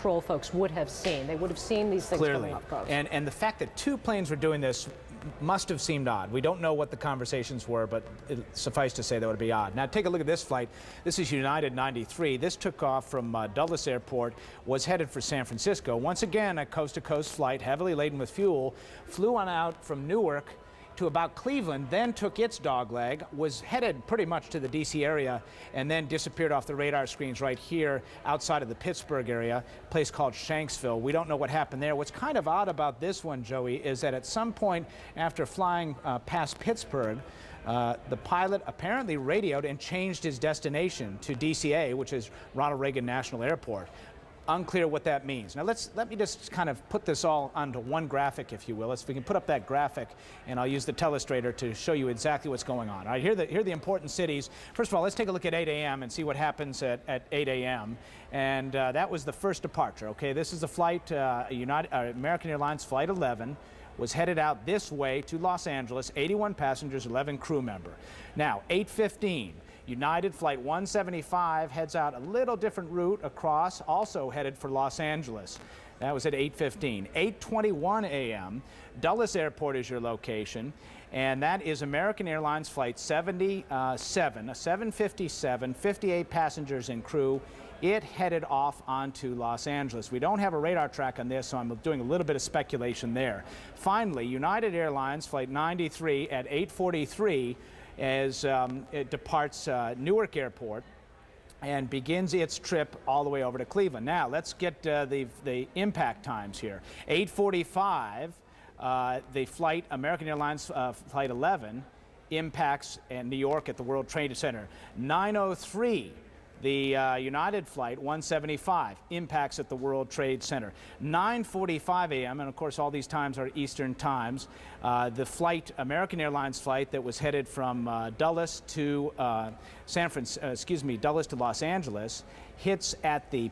control folks would have seen. They would have seen these things Clearly. coming off coast. And the fact that two planes were doing this must have seemed odd. We don't know what the conversations were, but suffice to say that would be odd. Now take a look at this flight. This is United 93. This took off from Dulles Airport, was headed for San Francisco. Once again, a coast-to-coast flight, heavily laden with fuel, flew on out from Newark to about Cleveland, then took its dogleg, was headed pretty much to the D.C. area, and then disappeared off the radar screens right here outside of the Pittsburgh area, a place called Shanksville. We don't know what happened there. What's kind of odd about this one, Joey, is that at some point after flying past Pittsburgh, the pilot apparently radioed and changed his destination to DCA, which is Ronald Reagan National Airport. Unclear what that means. Now let me just kind of put this all onto one graphic, if you will. If we can put up that graphic, and I'll use the telestrator to show you exactly what's going on. All right, here are the important cities. First of all, let's take a look at 8 a.m. and see what happens at 8 a.m. And that was the first departure. Okay, this is the flight, American Airlines Flight 11. Was headed out this way to Los Angeles, 81 passengers, 11 crew member. Now, 8:15. United Flight 175 heads out a little different route across, also headed for Los Angeles. That was at 8:15. 8:21 a.m., Dulles Airport is your location, and that is American Airlines Flight 77, a 757, 58 passengers and crew. It headed off onto Los Angeles. We don't have a radar track on this, so I'm doing a little bit of speculation there. Finally, United Airlines Flight 93 at 8:43 as it departs Newark Airport and begins its trip all the way over to Cleveland. Now, let's get the impact times here. 8:45, the flight, American Airlines Flight 11, impacts in New York at the World Trade Center. 9:03, the United Flight 175 impacts at the World Trade Center. 9:45 a.m., and of course all these times are Eastern times, the flight, American Airlines flight that was headed from Dulles to Dulles to Los Angeles, hits at the,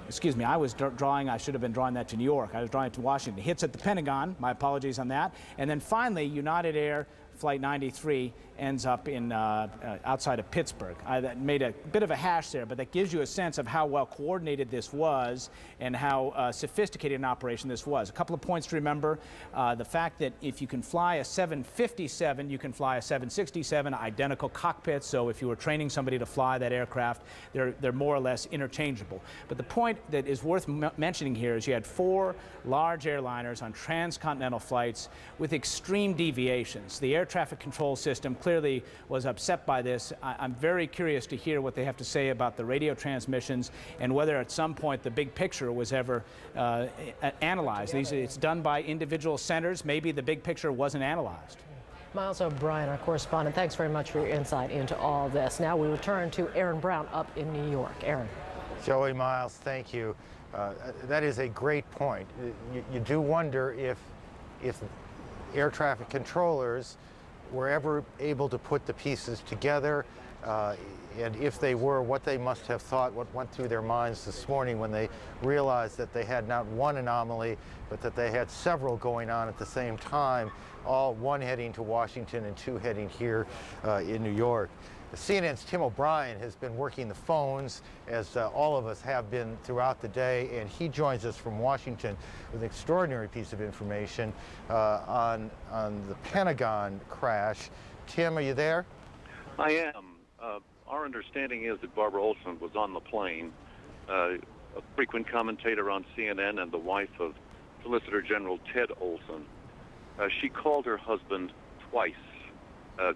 excuse me, I should have been drawing that to New York. I was drawing it to Washington. Hits at the Pentagon, my apologies on that. And then finally, United Air Flight 93 ends up in outside of Pittsburgh. That made a bit of a hash there, but that gives you a sense of how well coordinated this was and how sophisticated an operation this was. A couple of points to remember. The fact that if you can fly a 757, you can fly a 767, identical cockpits, so if you were training somebody to fly that aircraft, they're more or less interchangeable. But the point that is worth mentioning here is you had 4 large airliners on transcontinental flights with extreme deviations. The air traffic control system clearly was upset by this. I'm very curious to hear what they have to say about the radio transmissions and whether at some point the big picture was ever analyzed. It's done by individual centers. Maybe the big picture wasn't analyzed. Miles O'Brien, our correspondent, thanks very much for your insight into all this. Now we return to Aaron Brown up in New York. Aaron. Joey, Miles, thank you. That is a great point. You do wonder if air traffic controllers were ever able to put the pieces together, and if they were, what they must have thought, what went through their minds this morning when they realized that they had not one anomaly, but that they had several going on at the same time, all one heading to Washington and 2 heading here in New York. CNN's Tim O'Brien has been working the phones, as all of us have been throughout the day, and he joins us from Washington with an extraordinary piece of information on the Pentagon crash. Tim, are you there? I am. Our understanding is that Barbara Olson was on the plane, a frequent commentator on CNN and the wife of Solicitor General Ted Olson. She called her husband twice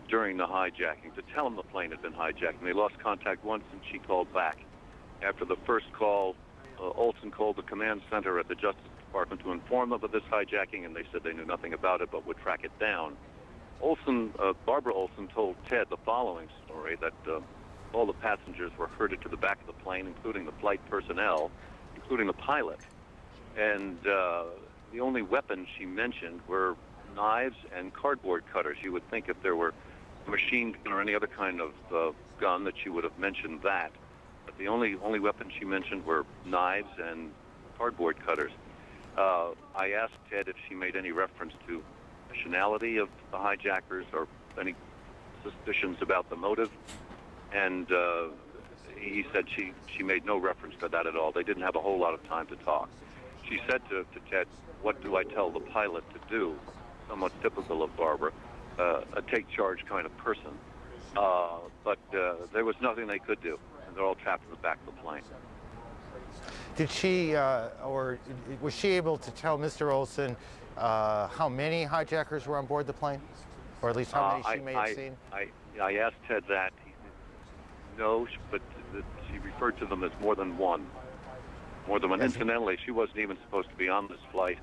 during the hijacking to tell him the plane had been hijacked. And they lost contact once, and she called back. After the first call, Olson called the command center at the Justice Department to inform them of this hijacking, and they said they knew nothing about it but would track it down. Barbara Olson told Ted the following story, that all the passengers were herded to the back of the plane, including the flight personnel, including the pilot. And the only weapons she mentioned were knives and cardboard cutters. You would think if there were a machine gun or any other kind of gun that she would have mentioned that. But the only weapons she mentioned were knives and cardboard cutters. I asked Ted if she made any reference to nationality of the hijackers or any suspicions about the motive, and he said she made no reference to that at all. They didn't have a whole lot of time to talk. She said to Ted, "What do I tell the pilot to do?" Somewhat typical of Barbara, a take charge kind of person. But there was nothing they could do, and they're all trapped in the back of the plane. Did she, or was she able to tell Mr. Olson how many hijackers were on board the plane? Or at least how many she may have seen? I asked Ted that. He said, no, but she referred to them as more than one. More than one. Yes. Incidentally, she wasn't even supposed to be on this flight.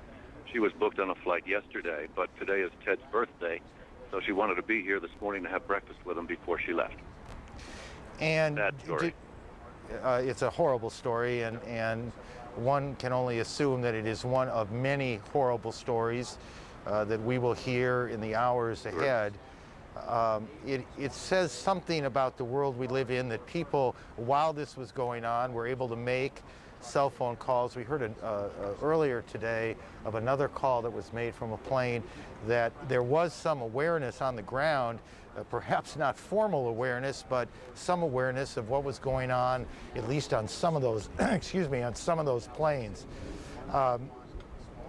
She was booked on a flight yesterday, but today is Ted's birthday, so she wanted to be here this morning to have breakfast with him before she left. And Sad story. it's a horrible story, and one can only assume that it is one of many horrible stories that we will hear in the hours ahead. It says something about the world we live in, that people, while this was going on, were able to make cell phone calls. We heard earlier today of another call that was made from a plane, that there was some awareness on the ground, perhaps not formal awareness, but some awareness of what was going on, at least on some of those, excuse me, on some of those planes.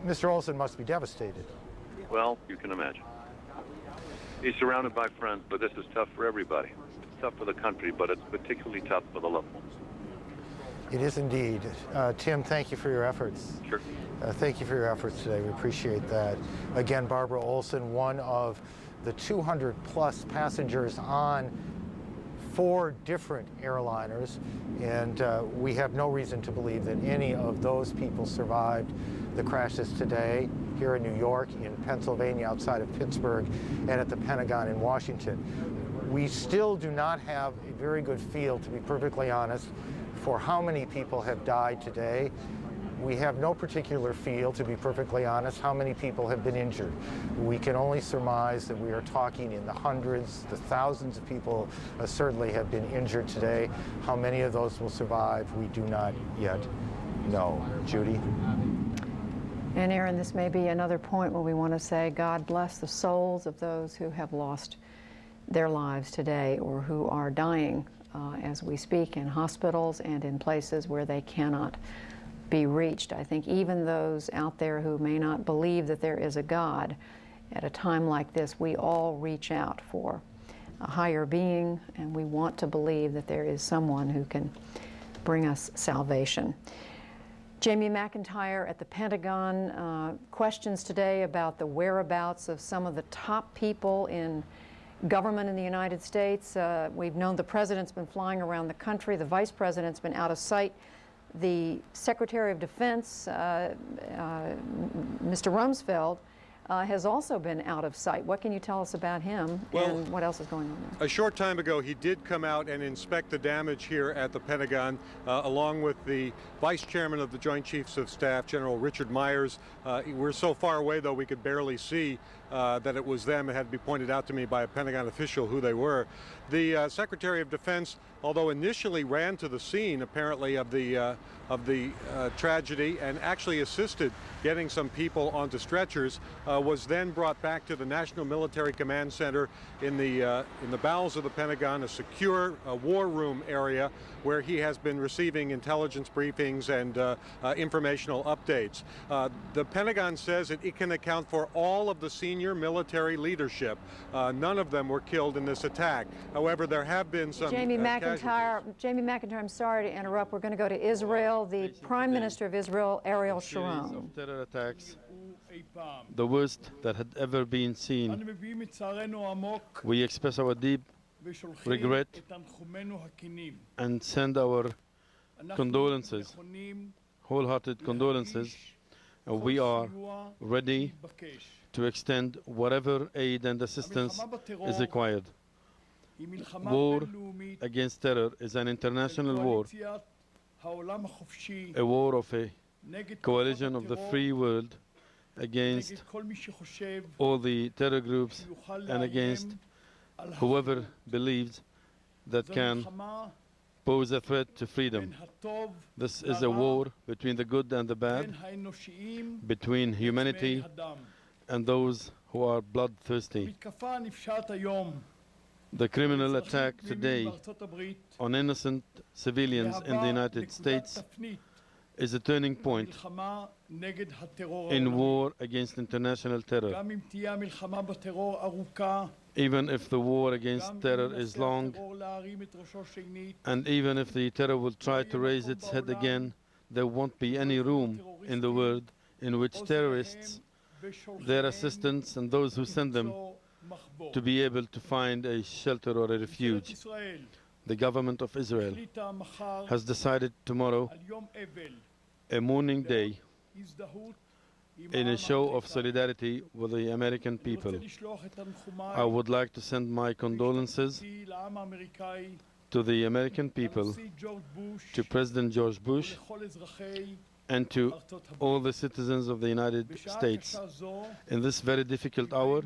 Mr. Olson must be devastated. Well, you can imagine. He's surrounded by friends, but this is tough for everybody. It's tough for the country, but it's particularly tough for the loved ones. It is indeed. Tim, thank you for your efforts. Sure. Thank you for your efforts today. We appreciate that. Again, Barbara Olson, one of the 200 plus passengers on 4 different airliners, and we have no reason to believe that any of those people survived the crashes today here in New York, in Pennsylvania, outside of Pittsburgh, and at the Pentagon in Washington. We still do not have a very good feel, to be perfectly honest, for how many people have died today. We have no particular feel, to be perfectly honest, how many people have been injured. We can only surmise that we are talking in the hundreds, the thousands of people certainly have been injured today. How many of those will survive, we do not yet know. Judy? And Aaron, this may be another point where we want to say, God bless the souls of those who have lost their lives today or who are dying as we speak in hospitals and in places where they cannot be reached. I think even those out there who may not believe that there is a God, at a time like this, we all reach out for a higher being, and we want to believe that there is someone who can bring us salvation. Jamie McIntyre at the Pentagon, questions today about the whereabouts of some of the top people in government in the United States. We've known the president's been flying around the country. The vice president's been out of sight. The Secretary of Defense, Mr. Rumsfeld, has also been out of sight. What can you tell us about him, and what else is going on there? A short time ago, he did come out and inspect the damage here at the Pentagon, along with the Vice Chairman of the Joint Chiefs of Staff, General Richard Myers. We're so far away, though, we could barely see that it was them. It had to be pointed out to me by a Pentagon official who they were. The Secretary of Defense, although initially ran to the scene, apparently, of the tragedy and actually assisted getting some people onto stretchers, was then brought back to the National Military Command Center in the bowels of the Pentagon, a secure war room area where he has been receiving intelligence briefings and informational updates. The Pentagon says that it can account for all of the senior military leadership. None of them were killed in this attack. However, there have been some Jamie McIntyre, I'm sorry to interrupt. We're going to go to Israel. The Prime Minister of Israel, Ariel Sharon. Of terror attacks, the worst that had ever been seen. We express our deep regret and send our condolences, wholehearted condolences. We are ready to extend whatever aid and assistance is required. War against terror is an international war, a war of a coalition of the free world against all the terror groups and against whoever believes that can pose a threat to freedom. This is a war between the good and the bad, between humanity and those who are bloodthirsty. The criminal attack today on innocent civilians in the United States is a turning point in war against international terror. Even if the war against terror is long, and even if the terror will try to raise its head again, there won't be any room in the world in which terrorists, their assistants, and those who send them to be able to find a shelter or a refuge. The government of Israel has decided tomorrow, a mourning day, in a show of solidarity with the American people. I would like to send my condolences to the American people, to President George Bush, and to all the citizens of the United States. In this very difficult hour,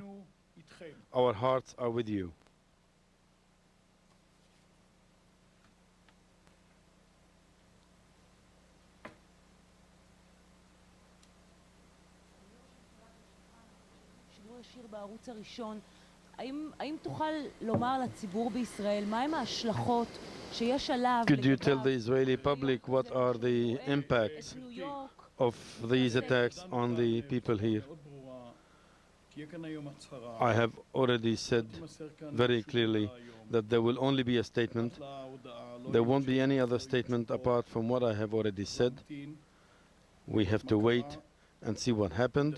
our hearts are with you. ישיר בערוץ הראשון. האם תוכל לומר לציבור בישראל מהם ההשלכות שיש עליו? Could you tell the Israeli public what are the impacts of these attacks on the people here? I have already said very clearly that there will only be a statement. There won't be any other statement apart from what I have already said. We have to wait and see what happened.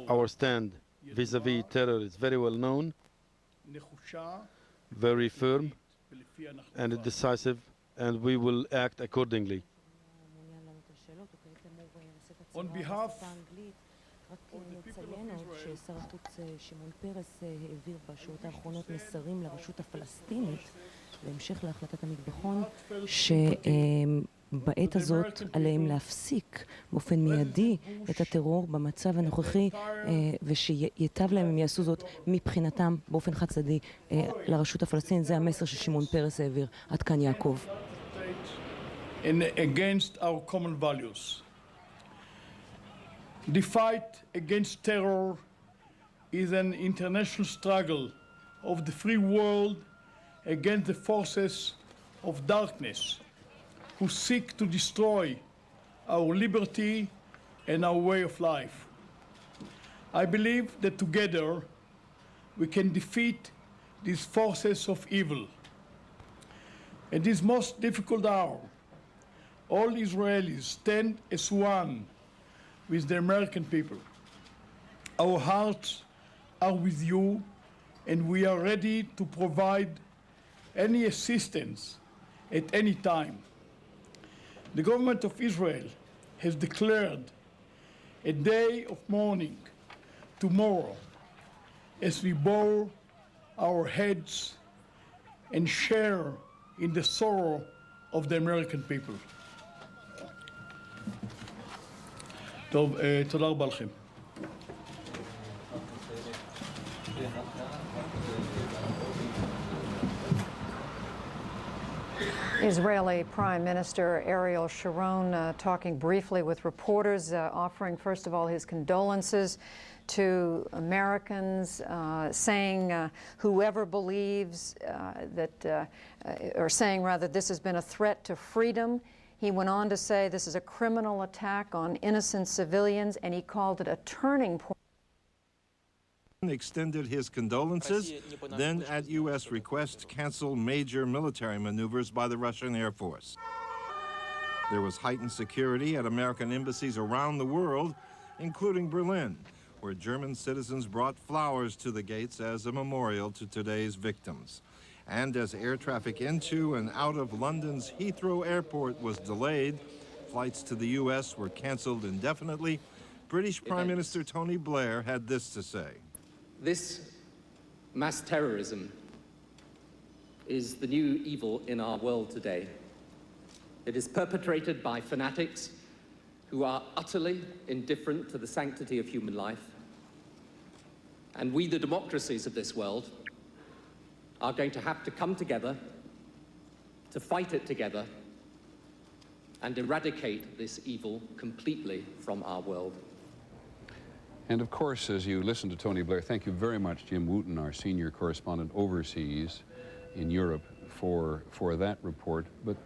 Our stand vis-à-vis terror is very well known, very firm and decisive, and we will act accordingly. On behalf רק נציין עוד ששר החוץ שמעון פרס העביר בשעות האחרונות מסרים לרשות הפלסטינית בהמשך להחלטת המטבחון שבעת הזאת עליהם להפסיק באופן מיידי את הטרור במצב הנוכחי ושיטב להם הם יעשו זאת מבחינתם באופן חד צדדי לרשות הפלסטינית. זה המסר ששמעון פרס העביר. עד כאן יעקב. Against our common values. The fight against terror is an international struggle of the free world against the forces of darkness who seek to destroy our liberty and our way of life. I believe that together we can defeat these forces of evil. At this most difficult hour, all Israelis stand as one with the American people. Our hearts are with you, and we are ready to provide any assistance at any time. The government of Israel has declared a day of mourning tomorrow as we bow our heads and share in the sorrow of the American people. טוב, תודה רבה לכם. Israeli Prime Minister Ariel Sharon talking briefly with reporters, offering first of all his condolences to Americans, saying whoever believes or saying rather this has been a threat to freedom. He went on to say this is a criminal attack on innocent civilians, and he called it a turning point. Extended his condolences, then at U.S. request canceled major military maneuvers by the Russian Air Force. There was heightened security at American embassies around the world, including Berlin, where German citizens brought flowers to the gates as a memorial to today's victims. And as air traffic into and out of London's Heathrow Airport was delayed, flights to the U.S. were canceled indefinitely, British Prime Minister Tony Blair had this to say. This mass terrorism is the new evil in our world today. It is perpetrated by fanatics who are utterly indifferent to the sanctity of human life. And we, the democracies of this world, are going to have to come together to fight it together and eradicate this evil completely from our world. And of course, as you listen to Tony Blair, thank you very much, Jim Wooten, our senior correspondent overseas in Europe, for that report. But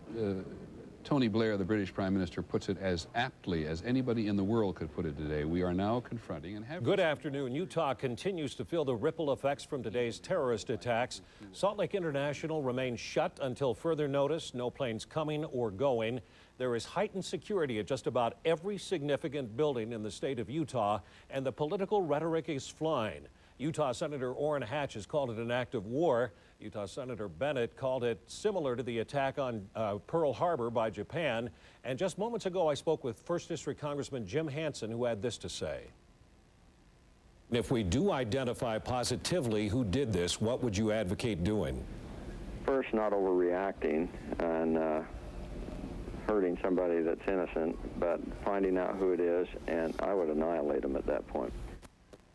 Tony Blair, the British Prime Minister, puts it as aptly as anybody in the world could put it today. We are now confronting and have... Good afternoon. Utah continues to feel the ripple effects from today's terrorist attacks. Salt Lake International remains shut until further notice. No planes coming or going. There is heightened security at just about every significant building in the state of Utah, and the political rhetoric is flying. Utah Senator Orrin Hatch has called it an act of war. Utah Senator Bennett called it similar to the attack on Pearl Harbor by Japan. And just moments ago, I spoke with 1st District Congressman Jim Hansen, who had this to say. If we do identify positively who did this, what would you advocate doing? First, not overreacting and hurting somebody that's innocent, but finding out who it is, and I would annihilate them at that point.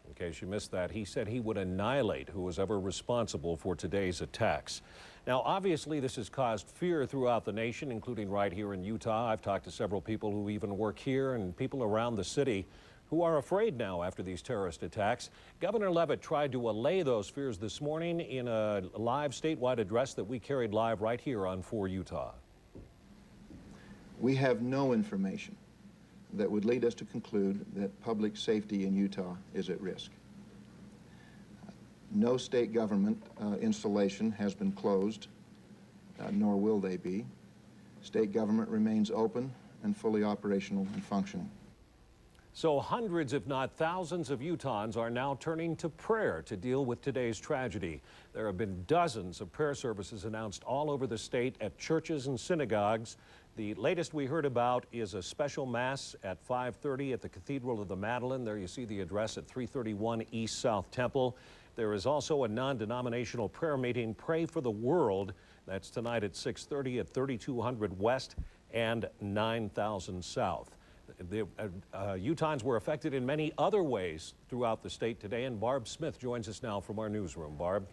In case you missed that, he said he would annihilate who was ever responsible for today's attacks. Now, obviously, this has caused fear throughout the nation, including right here in Utah. I've talked to several people who even work here and people around the city who are afraid now after these terrorist attacks. Governor Leavitt tried to allay those fears this morning in a live statewide address that we carried live right here on 4 Utah. We have no information that would lead us to conclude that public safety in Utah is at risk. No state government installation has been closed, nor will they be. State government remains open and fully operational and functioning. So hundreds, if not thousands, of Utahns are now turning to prayer to deal with today's tragedy. There have been dozens of prayer services announced all over the state at churches and synagogues. The latest we heard about is a special mass at 5:30 at the Cathedral of the Madeleine. There you see the address at 331 East South Temple. There is also a non-denominational prayer meeting, Pray for the World. That's tonight at 6:30 at 3200 West and 9000 South. The Utahns were affected in many other ways throughout the state today, and Barb Smith joins us now from our newsroom. Barb.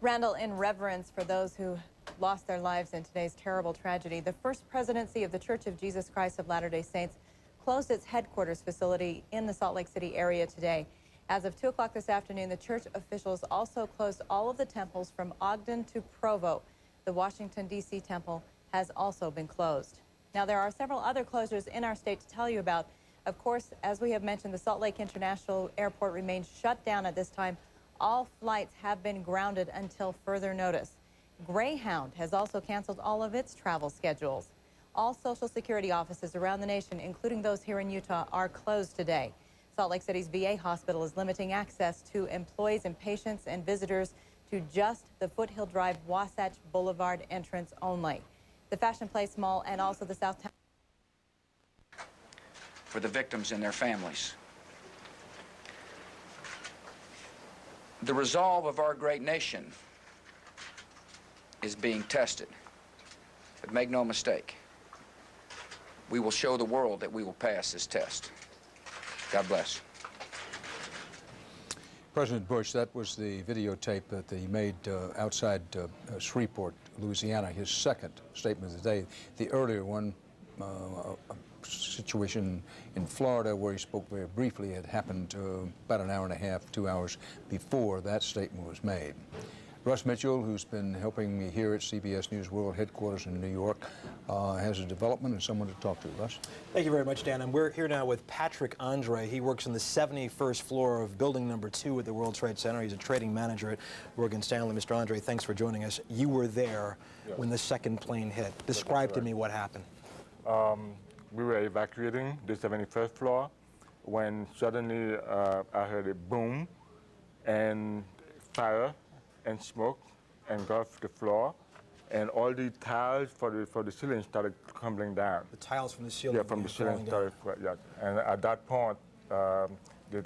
Randall, in reverence for those who lost their lives in today's terrible tragedy, the First Presidency of the Church of Jesus Christ of Latter-day Saints closed its headquarters facility in the Salt Lake City area today. As of 2 o'clock this afternoon, the church officials also closed all of the temples from Ogden to Provo. The Washington, D.C. temple has also been closed. Now, there are several other closures in our state to tell you about. Of course, as we have mentioned, the Salt Lake International Airport remains shut down at this time. All flights have been grounded until further notice. Greyhound has also canceled all of its travel schedules. All Social Security offices around the nation, including those here in Utah, are closed today. Salt Lake City's VA hospital is limiting access to employees and patients and visitors to just the Foothill Drive Wasatch Boulevard entrance only. The Fashion Place Mall and also the Southtown. For the victims and their families. The resolve of our great nation is being tested. But make no mistake, we will show the world that we will pass this test. God bless. President Bush, that was the videotape that he made outside Shreveport, Louisiana, his second statement of the day. The earlier one, a situation in Florida where he spoke very briefly, had happened about an hour and a half, 2 hours before that statement was made. Russ Mitchell, who's been helping me here at CBS News World Headquarters in New York, has a development and someone to talk to. Russ? Thank you very much, Dan. And we're here now with Patrick Andre. He works on the 71st floor of building number 2 at the World Trade Center. He's a trading manager at Morgan Stanley. Mr. Andre, thanks for joining us. You were there when the second plane hit. Describe to me what happened. We were evacuating the 71st floor when suddenly I heard a boom and fire and smoke engulfed the floor, and all the tiles for the ceiling started crumbling down. The tiles from the ceiling? Yeah, from the ceiling started, yeah. And at that point, the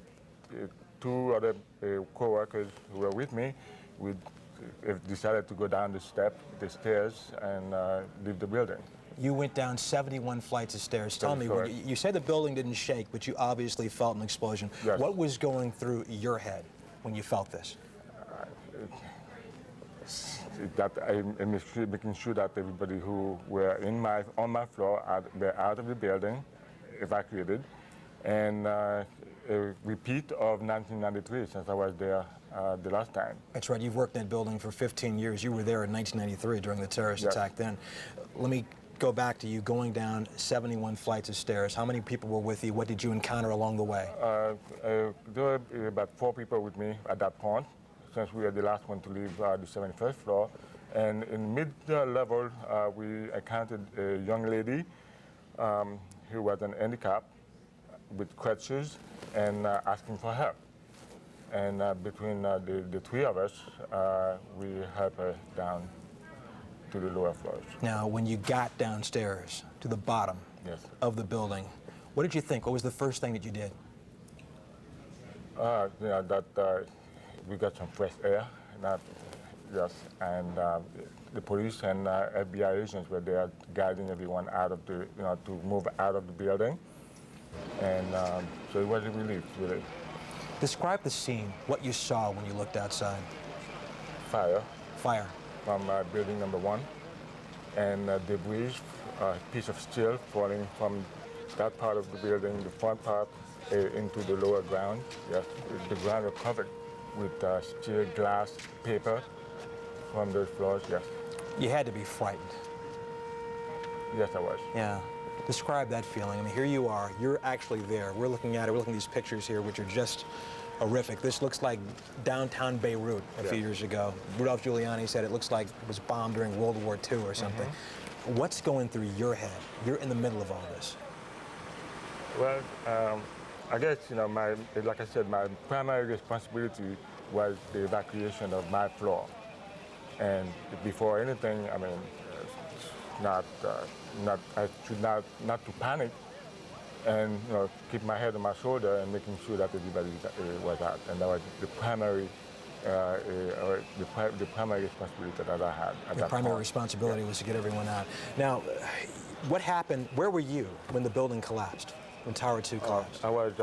2 other co-workers who were with me, we decided to go down the stairs, and leave the building. You went down 71 flights of stairs. Tell me, you said the building didn't shake, but you obviously felt an explosion. Yes. What was going through your head when you felt this? That I'm making sure that everybody who were on my floor were out of the building, evacuated, and a repeat of 1993 since I was there the last time. That's right. You've worked in that building for 15 years. You were there in 1993 during the terrorist attack then. Let me go back to you going down 71 flights of stairs. How many people were with you? What did you encounter along the way? There were about 4 people with me at that point, since we were the last one to leave the 71st floor. And in mid-level, we encountered a young lady who was in handicap with crutches and asking for help. And between the 3 of us, we helped her down to the lower floors. Now, when you got downstairs to the bottom of the building, what did you think? What was the first thing that you did? That we got some fresh air. And the police and FBI agents were there guiding everyone out of the, to move out of the building. And so it was a relief, really. Describe the scene, what you saw when you looked outside. Fire. Fire. From building number 1. And debris, a piece of steel falling from that part of the building, the front part, into the lower ground. Yes, the ground was covered with steel, glass, paper from those floors, yes. You had to be frightened. Yes, I was. Yeah. Describe that feeling. I mean, here you are. You're actually there. We're looking at it. We're looking at these pictures here, which are just horrific. This looks like downtown Beirut a few years ago. Rudolph Giuliani said it looks like it was bombed during World War II or something. What's going through your head? You're in the middle of all this. Well, I guess, like I said, my primary responsibility was the evacuation of my floor. And before anything, I mean, not to panic, and keep my head on my shoulder and making sure that everybody was out. And that was the primary, the primary responsibility that I had. Your primary responsibility was to get everyone out. Now, what happened? Where were you when the building collapsed? When Tower 2 collapsed? I was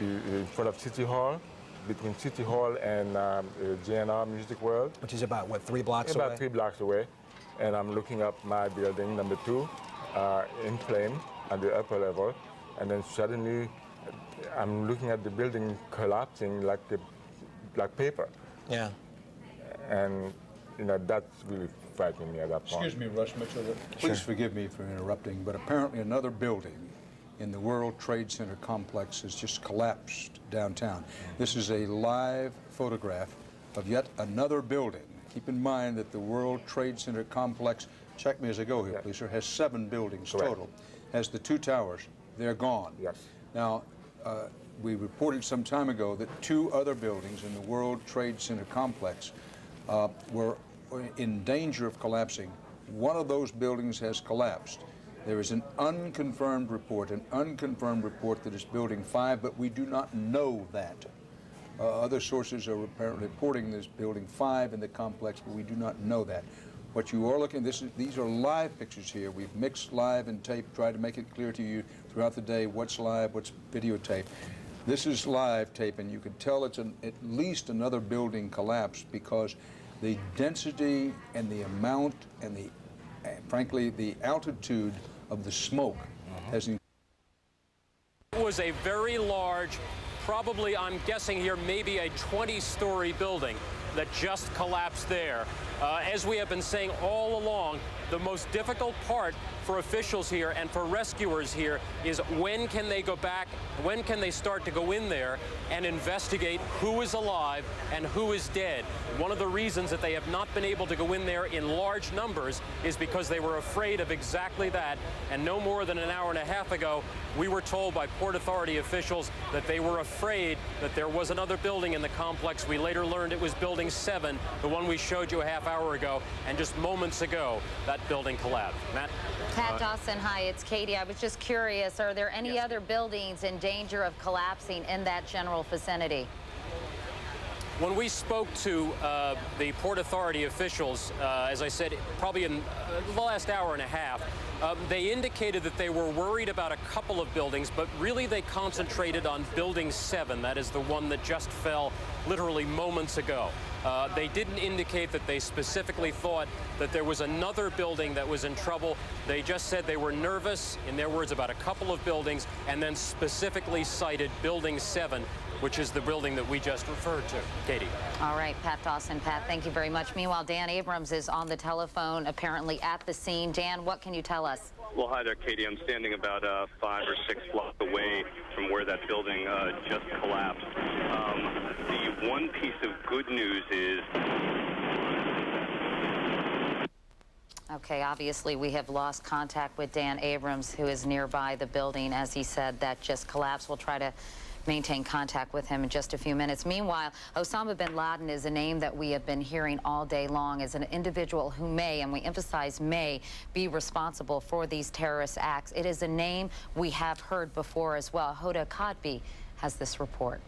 in front of City Hall. Between City Hall and GNR Music World. Which is about, what, 3 blocks away? About 3 blocks away. And I'm looking up my building, number 2, in flame at the upper level. And then suddenly, I'm looking at the building collapsing like paper. Yeah. And, that's really frightening me at that point. Excuse me, Russ Mitchell. Please forgive me for interrupting, but apparently another building in the World Trade Center complex has just collapsed downtown. This is a live photograph of yet another building. Keep in mind that the World Trade Center complex, check me as I go here, please, sir, has 7 buildings total. Has the 2 towers. They're gone. Yes. Now, we reported some time ago that 2 other buildings in the World Trade Center complex were in danger of collapsing. One of those buildings has collapsed. There is an unconfirmed report that is Building 5, but we do not know that. Other sources are apparently reporting this Building 5 in the complex, but we do not know that. What you are looking at, these are live pictures here. We've mixed live and tape, tried to make it clear to you throughout the day what's live, what's videotape. This is live tape, and you can tell it's at least another building collapsed because the density and the amount and frankly, the altitude of the smoke has... It was a very large, probably, I'm guessing here, maybe a 20-story building that just collapsed there. As we have been saying all along, the most difficult part for officials here and for rescuers here is when can they go back, when can they start to go in there and investigate who is alive and who is dead. One of the reasons that they have not been able to go in there in large numbers is because they were afraid of exactly that. And no more than an hour and a half ago, we were told by Port Authority officials that they were afraid that there was another building in the complex. We later learned it was Building 7, the one we showed you a half hour ago, and just moments ago, that building collapsed. Matt? Pat Dawson, hi, it's Katie. I was just curious, are there any other buildings in danger of collapsing in that general vicinity? When we spoke to the Port Authority officials, as I said, probably in the last hour and a half, they indicated that they were worried about a couple of buildings, but really they concentrated on Building 7. That is the one that just fell literally moments ago. They didn't indicate that they specifically thought that there was another building that was in trouble. They just said they were nervous, in their words, about a couple of buildings, and then specifically cited Building 7, which is the building that we just referred to. Katie. All right, Pat Dawson. Pat, thank you very much. Meanwhile, Dan Abrams is on the telephone, apparently at the scene. Dan, what can you tell us? Well, hi there, Katie. I'm standing about 5 or 6 blocks away from where that building just collapsed. The one piece of good news is... Okay, obviously we have lost contact with Dan Abrams, who is nearby the building, as he said, that just collapsed. We'll try to maintain contact with him in just a few minutes. Meanwhile, Osama bin Laden is a name that we have been hearing all day long as an individual who may, and we emphasize may, be responsible for these terrorist acts. It is a name we have heard before as well. Hoda Kotb has this report.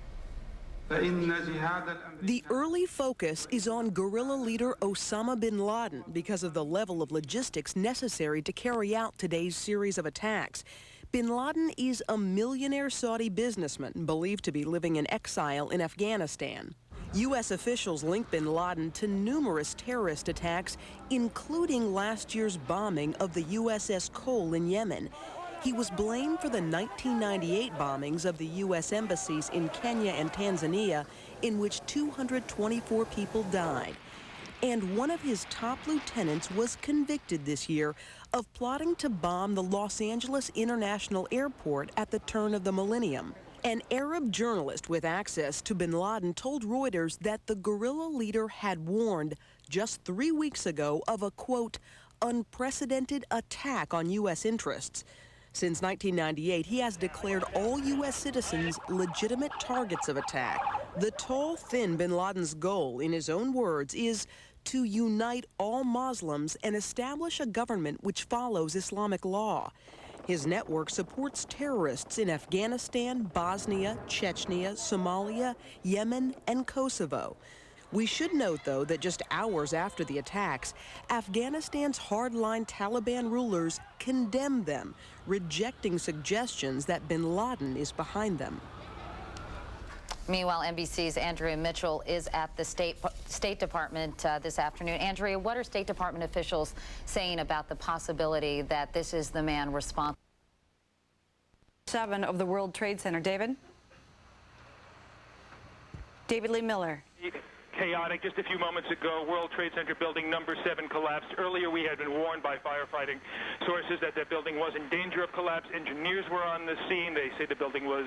The early focus is on guerrilla leader Osama bin Laden because of the level of logistics necessary to carry out today's series of attacks. Bin Laden is a millionaire Saudi businessman believed to be living in exile in Afghanistan. U.S. officials link bin Laden to numerous terrorist attacks, including last year's bombing of the USS Cole in Yemen. He was blamed for the 1998 bombings of the U.S. embassies in Kenya and Tanzania, in which 224 people died. And one of his top lieutenants was convicted this year of plotting to bomb the Los Angeles International Airport at the turn of the millennium. An Arab journalist with access to bin Laden told Reuters that the guerrilla leader had warned just 3 weeks ago of a, quote, unprecedented attack on U.S. interests. Since 1998, he has declared all U.S. citizens legitimate targets of attack. The tall, thin bin Laden's goal, in his own words, is to unite all Muslims and establish a government which follows Islamic law. His network supports terrorists in Afghanistan, Bosnia, Chechnya, Somalia, Yemen, and Kosovo. We should note, though, that just hours after the attacks, Afghanistan's hardline Taliban rulers condemned them, rejecting suggestions that bin Laden is behind them. Meanwhile, NBC's Andrea Mitchell is at the State Department this afternoon. Andrea, what are State Department officials saying about the possibility that this is the man responsible? 7 of the World Trade Center. David? David Lee Miller. Chaotic. Just a few moments ago, World Trade Center building number 7 collapsed. Earlier, we had been warned by firefighting sources that the building was in danger of collapse. Engineers were on the scene. They say the building was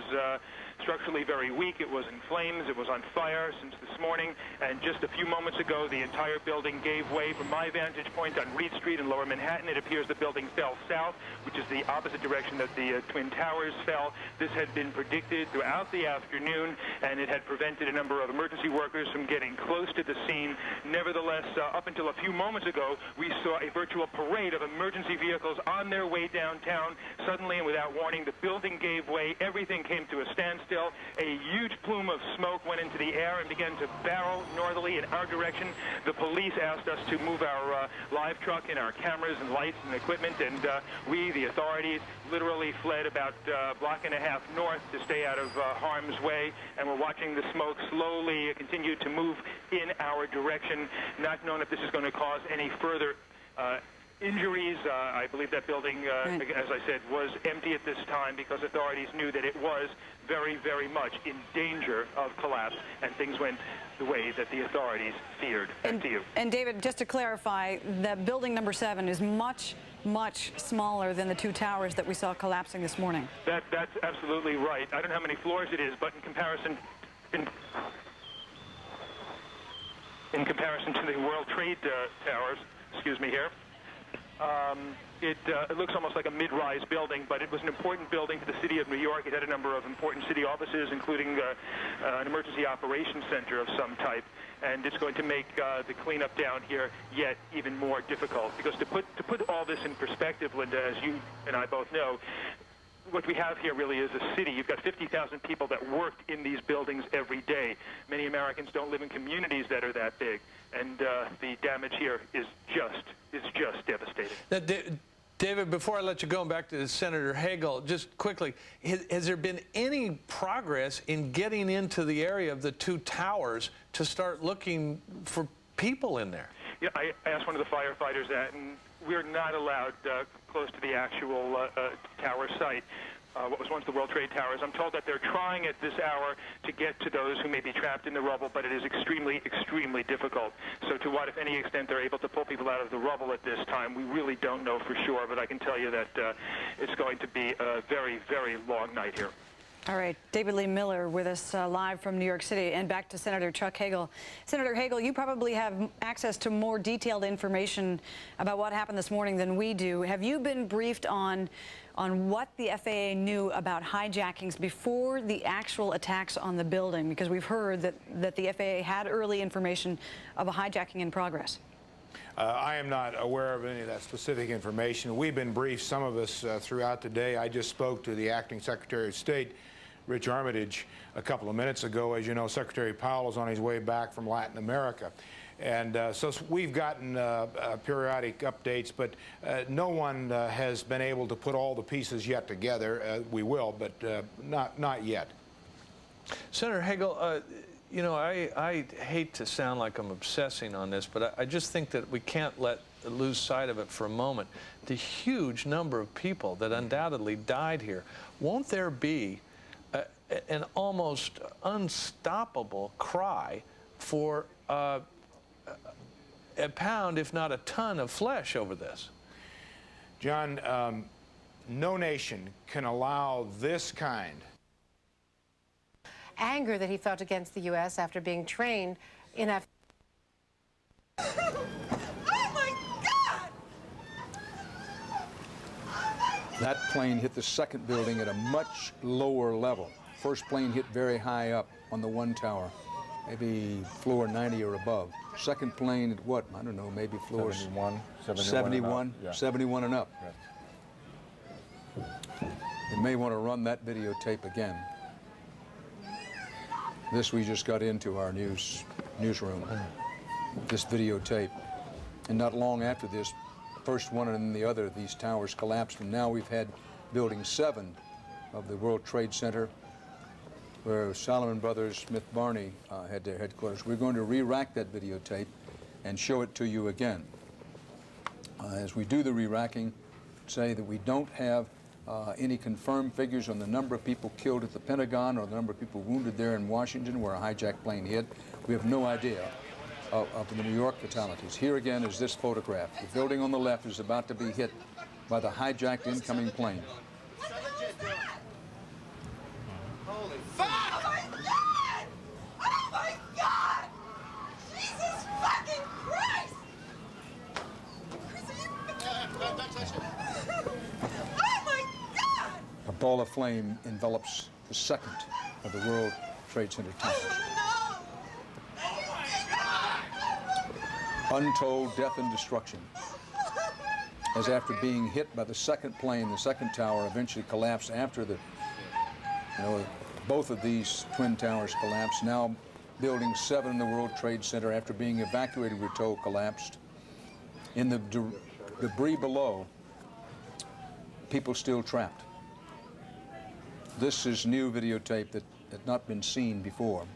structurally very weak. It was in flames. It was on fire since this morning. And just a few moments ago, the entire building gave way. From my vantage point on Reed Street in Lower Manhattan, it appears the building fell south, which is the opposite direction that the Twin Towers fell. This had been predicted throughout the afternoon, and it had prevented a number of emergency workers from getting close to the scene. Nevertheless, up until a few moments ago, we saw a virtual parade of emergency vehicles on their way downtown. Suddenly and without warning, the building gave way. Everything came to a standstill. A huge plume of smoke went into the air and began to barrel northerly in our direction. The police asked us to move our live truck and our cameras and lights and equipment, and we, the authorities, literally fled about a block and a half north to stay out of harm's way, and we're watching the smoke slowly continue to move in our direction, not knowing if this is going to cause any further injuries. I believe that building, as I said, was empty at this time because authorities knew that it was very, very much in danger of collapse, and things went the way that the authorities feared. Back to you. And David, just to clarify, that building number 7 is much smaller than the 2 towers that we saw collapsing this morning. That's absolutely right. I don't know how many floors it is, but in comparison to the World Trade Towers, excuse me here, it looks almost like a mid-rise building, but it was an important building to the city of New York. It had a number of important city offices, including an emergency operations center of some type, and it's going to make the cleanup down here yet even more difficult. Because to put all this in perspective, Linda, as you and I both know, what we have here really is a city. You've got 50,000 people that work in these buildings every day. Many Americans don't live in communities that are that big, and the damage here is just devastating. David, before I let you go, back to Senator Hagel, just quickly, has there been any progress in getting into the area of the two towers to start looking for people in there? Yeah, I asked one of the firefighters that, and we're not allowed close to the actual tower site. What was once the World Trade Towers. I'm told that they're trying at this hour to get to those who may be trapped in the rubble, but it is extremely, extremely difficult. So to what, if any extent, they're able to pull people out of the rubble at this time, we really don't know for sure, but I can tell you that it's going to be a very, very long night here. All right, David Lee Miller with us live from New York City, and back to Senator Chuck Hagel. Senator Hagel, you probably have access to more detailed information about what happened this morning than we do. Have you been briefed on what the FAA knew about hijackings before the actual attacks on the building? Because we've heard that the FAA had early information of a hijacking in progress. I am not aware of any of that specific information. We've been briefed, some of us, throughout the day. I just spoke to the Acting Secretary of State, Rich Armitage, a couple of minutes ago. As you know, Secretary Powell is on his way back from Latin America. And so we've gotten periodic updates, but no one has been able to put all the pieces yet together. We will, but not yet. Senator Hagel, you know, I hate to sound like I'm obsessing on this, but I just think that we can't lose sight of it for a moment. The huge number of people that undoubtedly died here. Won't there be an almost unstoppable cry for a pound, if not a ton, of flesh over this? John, no nation can allow this kind anger that he felt against the U.S. after being trained in Oh, my God! That plane hit the second building at a much lower level. First plane hit very high up on the one tower, maybe floor 90 or above. Second plane at what? I don't know, maybe floor 71 and up. You may want to run that videotape again. This we just got into our newsroom, this videotape. And not long after this, first one and then the other, these towers collapsed. And now we've had Building 7 of the World Trade Center, where Salomon Brothers Smith Barney had their headquarters. We're going to re-rack that videotape and show it to you again. As we do the re-racking, say that we don't have any confirmed figures on the number of people killed at the Pentagon or the number of people wounded there in Washington where a hijacked plane hit. We have no idea of the New York fatalities. Here again is this photograph. The building on the left is about to be hit by the hijacked incoming plane. Holy fuck! Oh my God! Oh my God! Jesus fucking Christ! Don't touch it. Oh my God! A ball of flame envelops the second of the World Trade Center towers. Untold death and destruction. As after being hit by the second plane, the second tower eventually collapsed after both of these twin towers collapsed. Now Building 7 in the World Trade Center, after being evacuated, we're told, collapsed. In the debris below, people still trapped. This is new videotape that had not been seen before.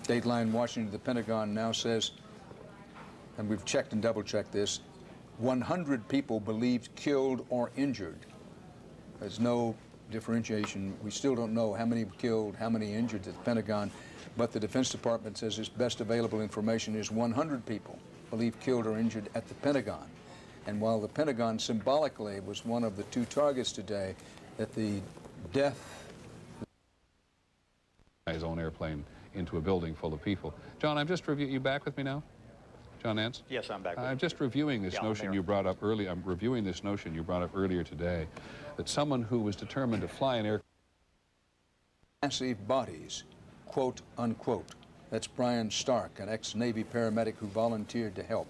Dateline Washington, the Pentagon now says, and we've checked and double-checked this, 100 people believed killed or injured. There's no differentiation. We still don't know how many killed, how many injured at the Pentagon, but the Defense Department says its best available information is 100 people believed killed or injured at the Pentagon. And while the Pentagon symbolically was one of the two targets today, that the death... His own airplane into a building full of people. John, I'm just reviewing. You back with me now? John Nance? Yes, I'm back with I'm you. just reviewing this notion you brought up earlier. I'm reviewing this notion you brought up earlier today, that someone who was determined to fly an aircraft... massive bodies, quote, unquote. That's Brian Stark, an ex-Navy paramedic who volunteered to help.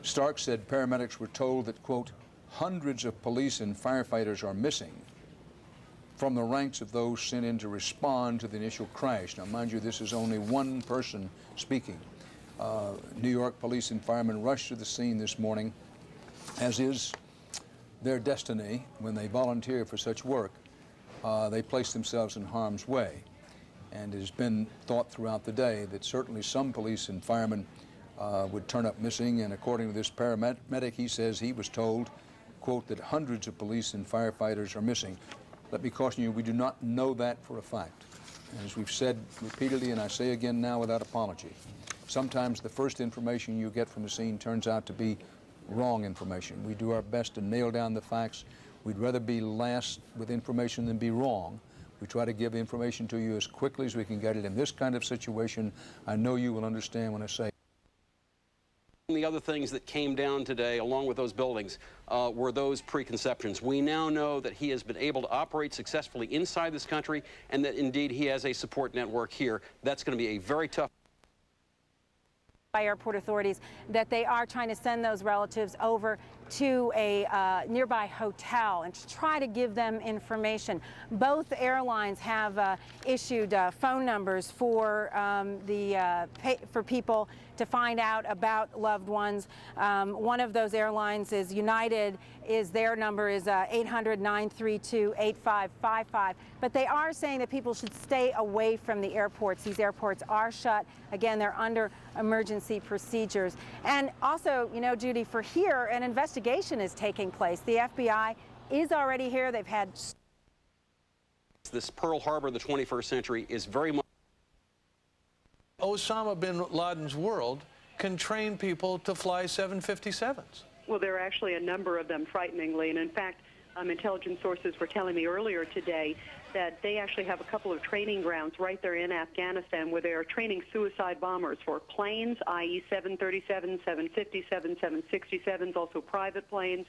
Stark said paramedics were told that, quote, hundreds of police and firefighters are missing from the ranks of those sent in to respond to the initial crash. Now, mind you, this is only one person speaking. New York police and firemen rushed to the scene this morning as is their destiny when they volunteer for such work. They place themselves in harm's way. And it has been thought throughout the day that certainly some police and firemen would turn up missing, and according to this paramedic, he says he was told, quote, that hundreds of police and firefighters are missing. Let me caution you, we do not know that for a fact. As we've said repeatedly, and I say again now without apology, sometimes the first information you get from the scene turns out to be wrong information. We do our best to nail down the facts. We'd rather be last with information than be wrong. We try to give information to you as quickly as we can get it. In this kind of situation, I know you will understand when I say. The other things that came down today, along with those buildings, were those preconceptions. We now know that he has been able to operate successfully inside this country, and that indeed he has a support network here. That's going to be a very tough. By airport authorities that they are trying to send those relatives over to a nearby hotel and to try to give them information. Both airlines have issued phone numbers for for people to find out about loved ones. One of those airlines is United. Their number is 800-932-8555. But they are saying that people should stay away from the airports. These airports are shut. Again, they're under emergency procedures. And also, you know, Judy, for here, an investigation is taking place. The FBI is already here. They've had... This Pearl Harbor of the 21st century is very much... Osama bin Laden's world can train people to fly 757s. Well, there are actually a number of them, frighteningly. And in fact, intelligence sources were telling me earlier today that they actually have a couple of training grounds right there in Afghanistan where they are training suicide bombers for planes, i.e. 737, 757, 767s, also private planes,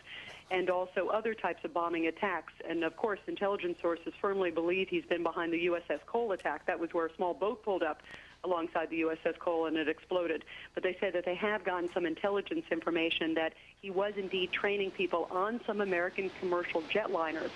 and also other types of bombing attacks. And of course, intelligence sources firmly believe he's been behind the USS Cole attack. That was where a small boat pulled up alongside the USS Cole and it exploded. But they said that they have gotten some intelligence information that he was indeed training people on some American commercial jetliners,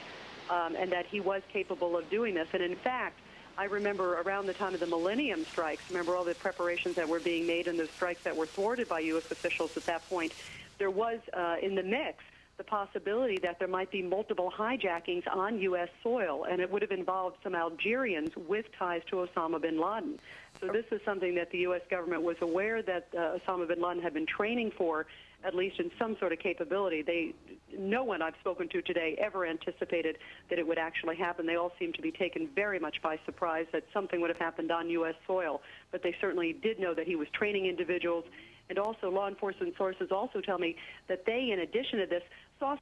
and that he was capable of doing this. And in fact, I remember around the time of the Millennium strikes, remember all the preparations that were being made and the strikes that were thwarted by U.S. officials at that point, there was in the mix the possibility that there might be multiple hijackings on U.S. soil, and it would have involved some Algerians with ties to Osama bin Laden. So this is something that the U.S. government was aware that Osama bin Laden had been training for, at least in some sort of capability. No one I've spoken to today ever anticipated that it would actually happen. They all seem to be taken very much by surprise that something would have happened on U.S. soil. But they certainly did know that he was training individuals. And also law enforcement sources also tell me that they, in addition to this, saw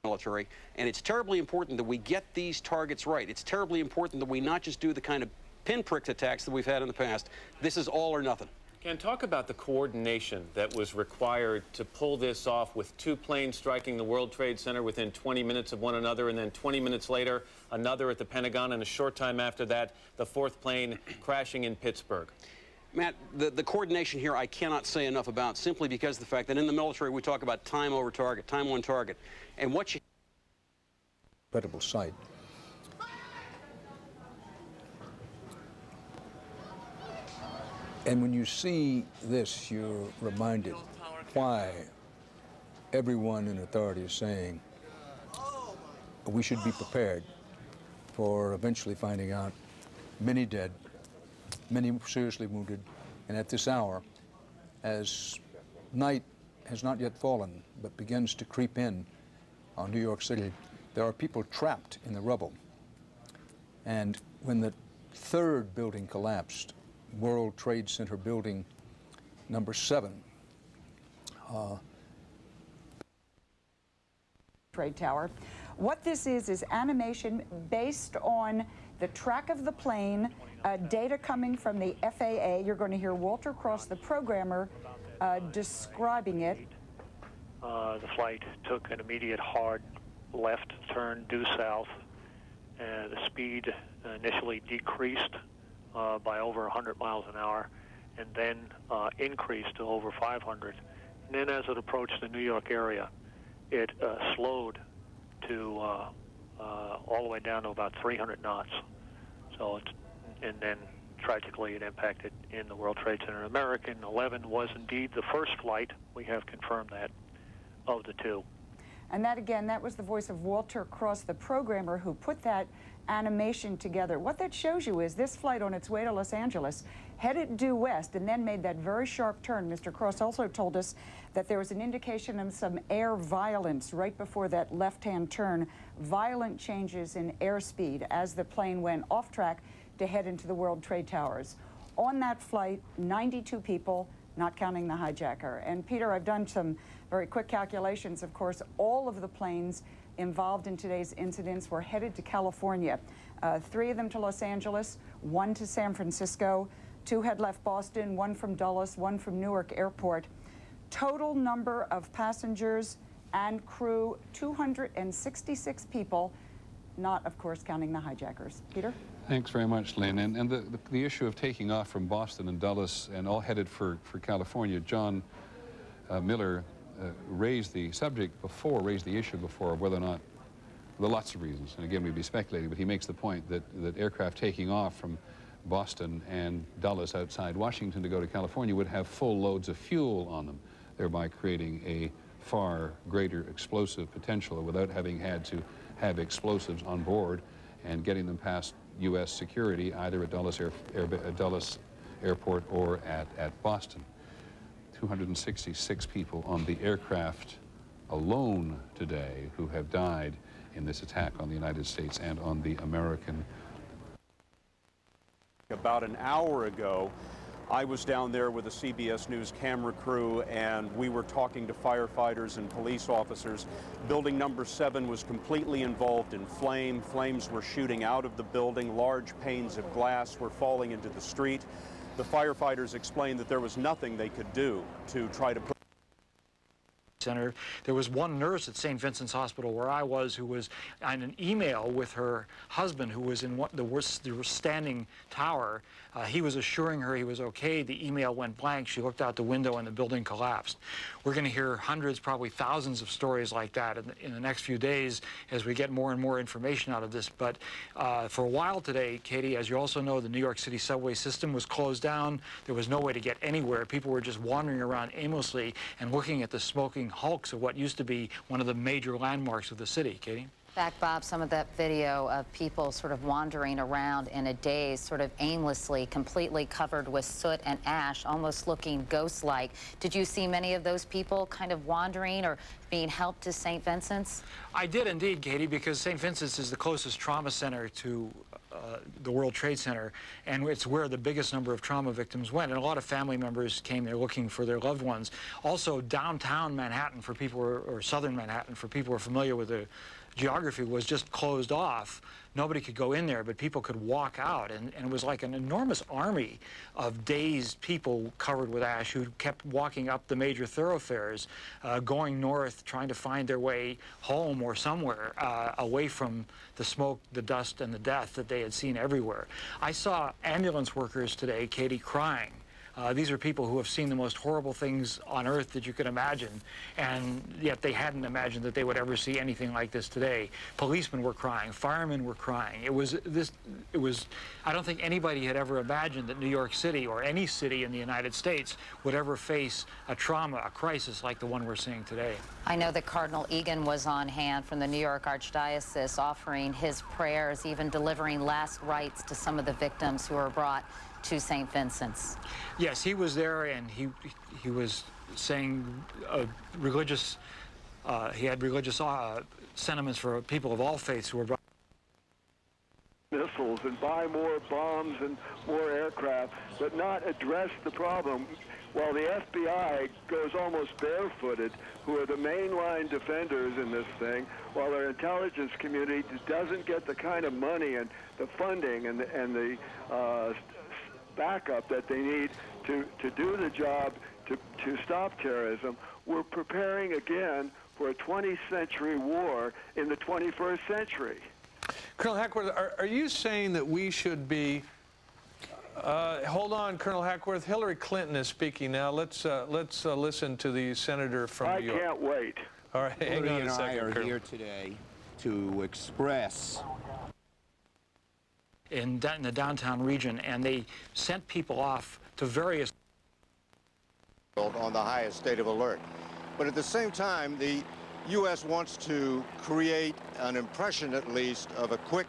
military, and it's terribly important that we get these targets right. It's terribly important that we not just do the kind of pinprick attacks that we've had in the past. This is all or nothing. Ken, talk about the coordination that was required to pull this off, with two planes striking the World Trade Center within 20 minutes of one another, and then 20 minutes later, another at the Pentagon, and a short time after that, the fourth plane crashing in Pittsburgh. Matt, the coordination here I cannot say enough about, simply because of the fact that in the military we talk about time over target, time on target. And what you... Incredible sight. And when you see this, you're reminded why everyone in authority is saying we should be prepared for eventually finding out many dead, many seriously wounded, and at this hour, as night has not yet fallen but begins to creep in on New York City, there are people trapped in the rubble. And when the third building collapsed, World Trade Center building number 7, Trade Tower. What this is animation based on the track of the plane, data coming from the FAA. You're going to hear Walter Cross, the programmer, describing it. The flight took an immediate hard left turn due south. The speed initially decreased by over 100 miles an hour, and then increased to over 500. And then as it approached the New York area, it slowed to all the way down to about 300 knots. So, and then tragically it impacted in the World Trade Center. American 11 was indeed the first flight. We have confirmed that. of the two. And that, again, that was the voice of Walter Cross, the programmer who put that animation together. What that shows you is this flight on its way to Los Angeles headed due west and then made that very sharp turn. Mr. Cross also told us that there was an indication of some air violence right before that left-hand turn, violent changes in airspeed as the plane went off track to head into the World Trade Towers. On that flight, 92 people, not counting the hijacker. And Peter, I've done some very quick calculations. Of course, all of the planes involved in today's incidents were headed to California. 3 of them to Los Angeles, 1 to San Francisco, 2 had left Boston, 1 from Dulles, 1 from Newark Airport. Total number of passengers and crew, 266 people, not, of course, counting the hijackers. Peter? Thanks very much, Lynn. And the issue of taking off from Boston and Dulles and all headed for California, John Miller raised the issue before of whether or not, there are lots of reasons, and again we'd be speculating, but he makes the point that aircraft taking off from Boston and Dulles outside Washington to go to California would have full loads of fuel on them, thereby creating a far greater explosive potential without having had to have explosives on board and getting them past U.S. security either at Dulles Airport or at Boston. 266 people on the aircraft alone today who have died in this attack on the United States and on the American. About an hour ago, I was down there with a CBS News camera crew, and we were talking to firefighters and police officers. Building number 7 was completely involved in flame. Flames were shooting out of the building. Large panes of glass were falling into the street. The firefighters explained that there was nothing they could do to try to put Center. There was one nurse at St. Vincent's Hospital where I was who was on an email with her husband who was in the standing tower. He was assuring her he was okay. The email went blank. She looked out the window and the building collapsed. We're going to hear hundreds, probably thousands of stories like that in the next few days as we get more and more information out of this. But for a while today, Katie, as you also know, the New York City subway system was closed down. There was no way to get anywhere. People were just wandering around aimlessly and looking at the smoking hulks of what used to be one of the major landmarks of the city. Katie? In fact, Bob, some of that video of people sort of wandering around in a daze, sort of aimlessly, completely covered with soot and ash, almost looking ghost-like. Did you see many of those people kind of wandering or being helped to St. Vincent's? I did indeed, Katie, because St. Vincent's is the closest trauma center to the World Trade Center, and it's where the biggest number of trauma victims went, and a lot of family members came there looking for their loved ones. Also, downtown Manhattan, for people, or southern Manhattan, for people who are familiar with the geography, was just closed off. Nobody could go in there, but people could walk out, and it was like an enormous army of dazed people covered with ash who kept walking up the major thoroughfares, going north, trying to find their way home or somewhere away from the smoke, the dust, and the death that they had seen everywhere. I saw ambulance workers today, Katie, crying. These are people who have seen the most horrible things on earth that you could imagine, and yet they hadn't imagined that they would ever see anything like this today. Policemen were crying, firemen were crying. I don't think anybody had ever imagined that New York City or any city in the United States would ever face a trauma, a crisis like the one we're seeing today. I know that Cardinal Egan was on hand from the New York Archdiocese offering his prayers, even delivering last rites to some of the victims who were brought to St. Vincent's. Yes, he was there, and he was saying religious, he had religious sentiments for people of all faiths who were brought missiles and buy more bombs and more aircraft, but not address the problem. While the FBI goes almost barefooted, who are the mainline defenders in this thing, while their intelligence community doesn't get the kind of money and the funding and the backup that they need to do the job to stop terrorism, we're preparing again for a 20th century war in the 21st century. Colonel Hackworth, are you saying that we should be... hold on, Colonel Hackworth. Hillary Clinton is speaking now. Let's listen to the senator from New York. I can't wait. All right, hang on a second, Hillary and I are Colonel. here today to express in the downtown region, and they sent people off to various on the highest state of alert. But at the same time, the U.S. wants to create an impression, at least, of a quick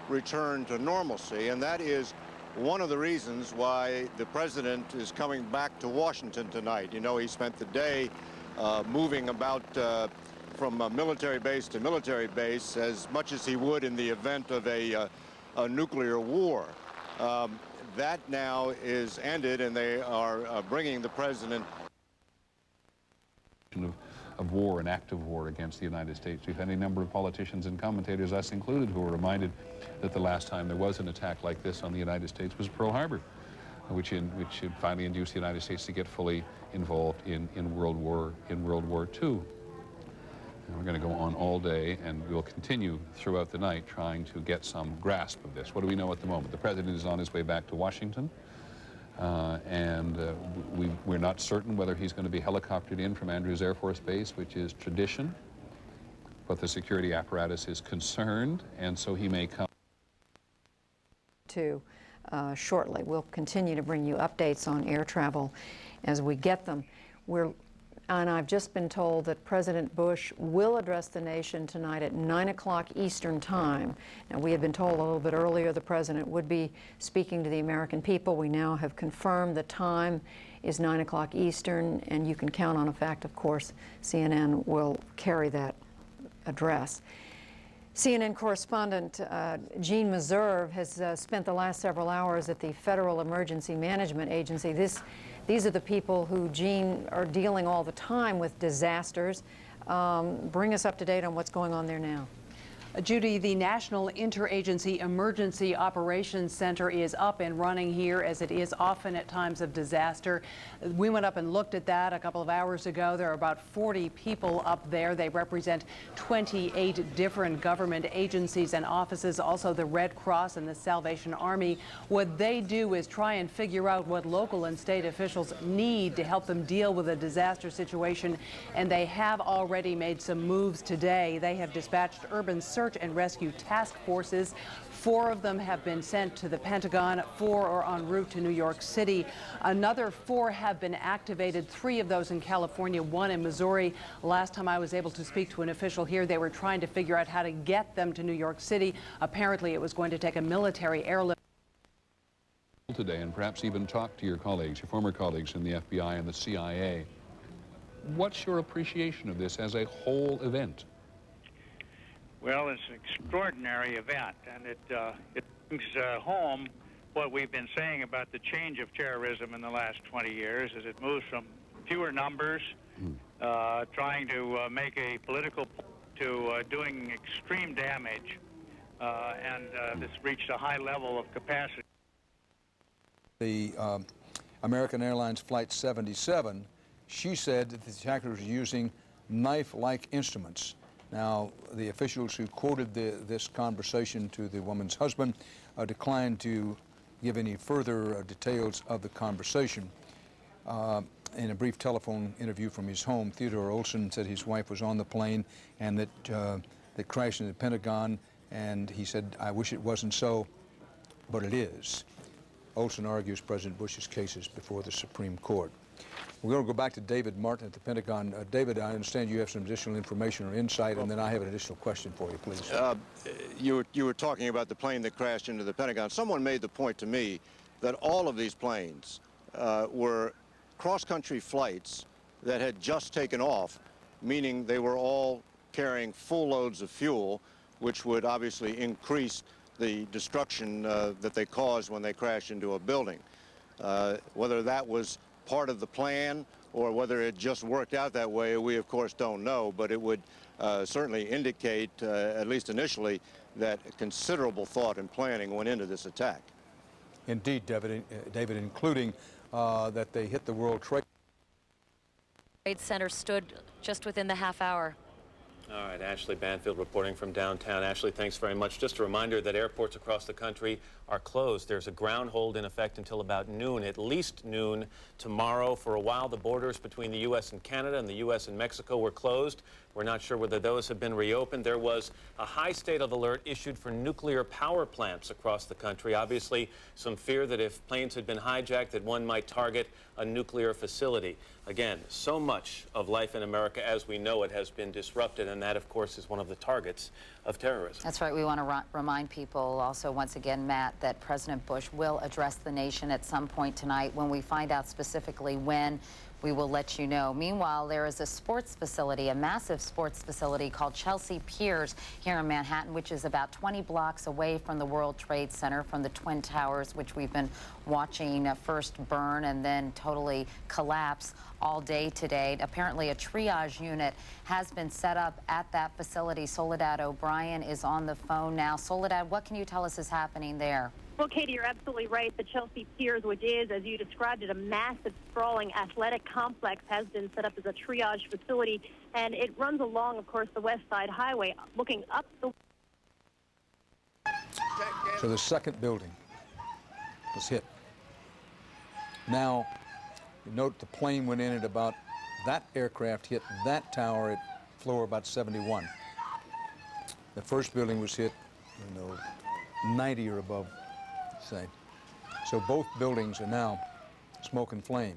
return to normalcy, and that is one of the reasons why the president is coming back to Washington tonight. You know, he spent the day moving about from military base to military base as much as he would in the event of a nuclear war. That now is ended, and they are bringing the president of war, an active war against the United States. We've had any number of politicians and commentators, us included, who were reminded that the last time there was an attack like this on the United States was Pearl Harbor, which finally induced the United States to get fully involved in World War II. And we're going to go on all day, and we'll continue throughout the night trying to get some grasp of this. What do we know at the moment? The president is on his way back to Washington. We're not certain whether he's going to be helicoptered in from Andrews Air Force Base, which is tradition, but the security apparatus is concerned, and so he may come. Shortly. We'll continue to bring you updates on air travel as we get them. And I've just been told that President Bush will address the nation tonight at 9 o'clock Eastern Time. Now, we had been told a little bit earlier the president would be speaking to the American people. We now have confirmed the time is 9 o'clock Eastern, and you can count on the fact, of course, CNN will carry that address. CNN correspondent Jean Meserve has spent the last several hours at the Federal Emergency Management Agency. These are the people who, Jean, are dealing all the time with disasters. Bring us up to date on what's going on there now. Judy, the National Interagency Emergency Operations Center is up and running here, as it is often at times of disaster. We went up and looked at that a couple of hours ago. There are about 40 people up there. They represent 28 different government agencies and offices, also the Red Cross and the Salvation Army. What they do is try and figure out what local and state officials need to help them deal with a disaster situation, and they have already made some moves today. They have dispatched urban search and rescue task forces. 4 of them have been sent to the Pentagon. 4 are en route to New York City. Another 4 have been activated, 3 of those in California, 1 in Missouri. Last time I was able to speak to an official here, they were trying to figure out how to get them to New York City. Apparently, it was going to take a military airlift Today, and perhaps even talk to your colleagues, your former colleagues in the FBI and the CIA. What's your appreciation of this as a whole event? Well, it's an extraordinary event, and it brings home what we've been saying about the change of terrorism in the last 20 years, as it moves from fewer numbers, trying to make a political point, to doing extreme damage, and this reached a high level of capacity. The American Airlines Flight 77, she said that the attackers were using knife-like instruments. Now, the officials who quoted this conversation to the woman's husband declined to give any further details of the conversation. In a brief telephone interview from his home, Theodore Olson said his wife was on the plane and that they crashed in the Pentagon, and he said, "I wish it wasn't so, but it is." Olson argues President Bush's case is before the Supreme Court. We're going to go back to David Martin at the Pentagon. David, I understand you have some additional information or insight, and then I have an additional question for you, please. You were talking about the plane that crashed into the Pentagon. Someone made the point to me that all of these planes were cross-country flights that had just taken off, meaning they were all carrying full loads of fuel, which would obviously increase the destruction that they cause when they crash into a building. Whether that was part of the plan or whether it just worked out that way, we of course don't know, but it would certainly indicate, at least initially, that considerable thought and planning went into this attack. Indeed, David, including that they hit the World Trade Center stood just within the half hour. All right, Ashley Banfield reporting from downtown. Ashley, thanks very much. Just a reminder that airports across the country are closed. There's a ground hold in effect until about noon, at least noon tomorrow. For a while, the borders between the U.S. and Canada and the U.S. and Mexico were closed. We're not sure whether those have been reopened. There was a high state of alert issued for nuclear power plants across the country. Obviously, some fear that if planes had been hijacked, that one might target a nuclear facility. Again, so much of life in America as we know it has been disrupted, and that, of course, is one of the targets of terrorism. That's right. We want to remind people also, once again, Matt, that President Bush will address the nation at some point tonight. When we find out specifically when, we will let you know. Meanwhile, there is a sports facility, a massive sports facility called Chelsea Piers here in Manhattan, which is about 20 blocks away from the World Trade Center, from the Twin Towers, which we've been watching first burn and then totally collapse all day today. Apparently, a triage unit has been set up at that facility. Soledad O'Brien is on the phone now. Soledad, what can you tell us is happening there? Well, Katie, you're absolutely right. The Chelsea Piers, which is, as you described it, a massive, sprawling athletic complex, has been set up as a triage facility, and it runs along, of course, the West Side Highway, looking up the... So the second building was hit. Now, you note the plane went in at about, that aircraft hit that tower at floor about 71. The first building was hit, 90 or above, say. So both buildings are now smoke and flame.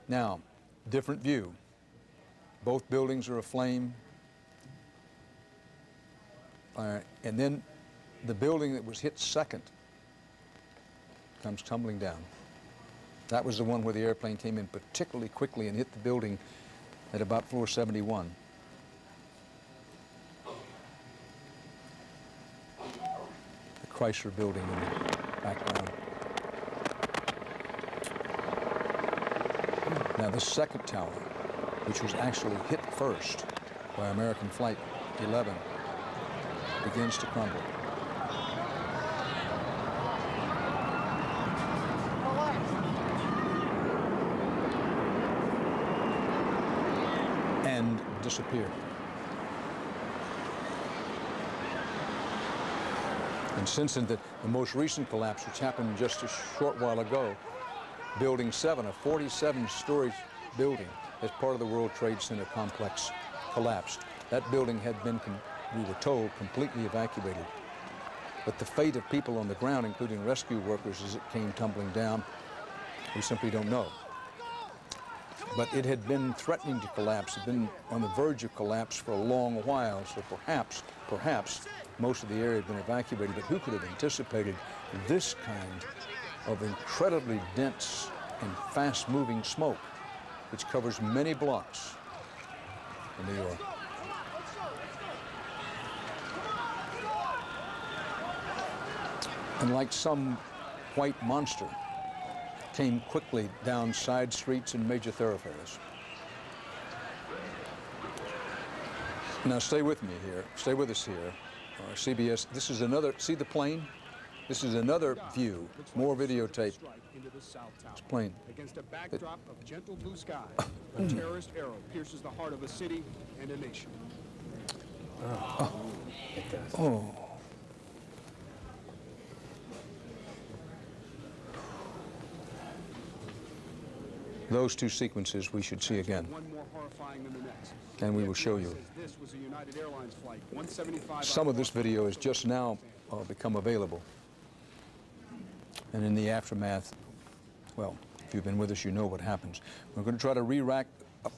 Now, different view. Both buildings are aflame. And then the building that was hit second comes tumbling down. That was the one where the airplane came in particularly quickly and hit the building at about floor 71. The Chrysler building in the background. Now the second tower, which was actually hit first by American Flight 11, begins to crumble. And disappeared. And since then, the most recent collapse, which happened just a short while ago, Building 7, a 47-story building as part of the World Trade Center complex, collapsed. That building had been, we were told, completely evacuated. But the fate of people on the ground, including rescue workers, as it came tumbling down, we simply don't know. But it had been threatening to collapse, had been on the verge of collapse for a long while, so perhaps most of the area had been evacuated, but who could have anticipated this kind of incredibly dense and fast-moving smoke, which covers many blocks in New York. And like some white monster, came quickly down side streets and major thoroughfares. Now stay with me here, stay with us here. CBS, this is another, see the plane? This is another view, more videotape. This plane. Against a backdrop of gentle blue sky, a terrorist arrow pierces the heart of a city and a nation. Oh. Those two sequences we should see again. One more horrifying than the next. And we will show you. This was a United Airlines flight 175. Some of this video has just now become available. And in the aftermath, well, if you've been with us, you know what happens. We're going to try to re-rack up.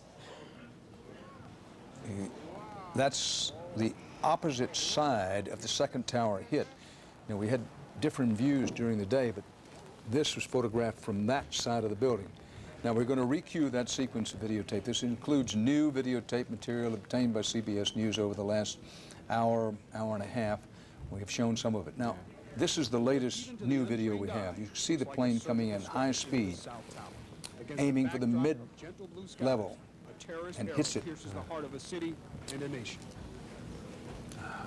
That's the opposite side of the second tower hit. You know, we had different views during the day, but this was photographed from that side of the building. Now we're going to recue that sequence of videotape. This includes new videotape material obtained by CBS News over the last hour and a half. We have shown some of it. Now, this is the latest new video we have. You see the plane coming in high speed, aiming for the mid-level, and hits it.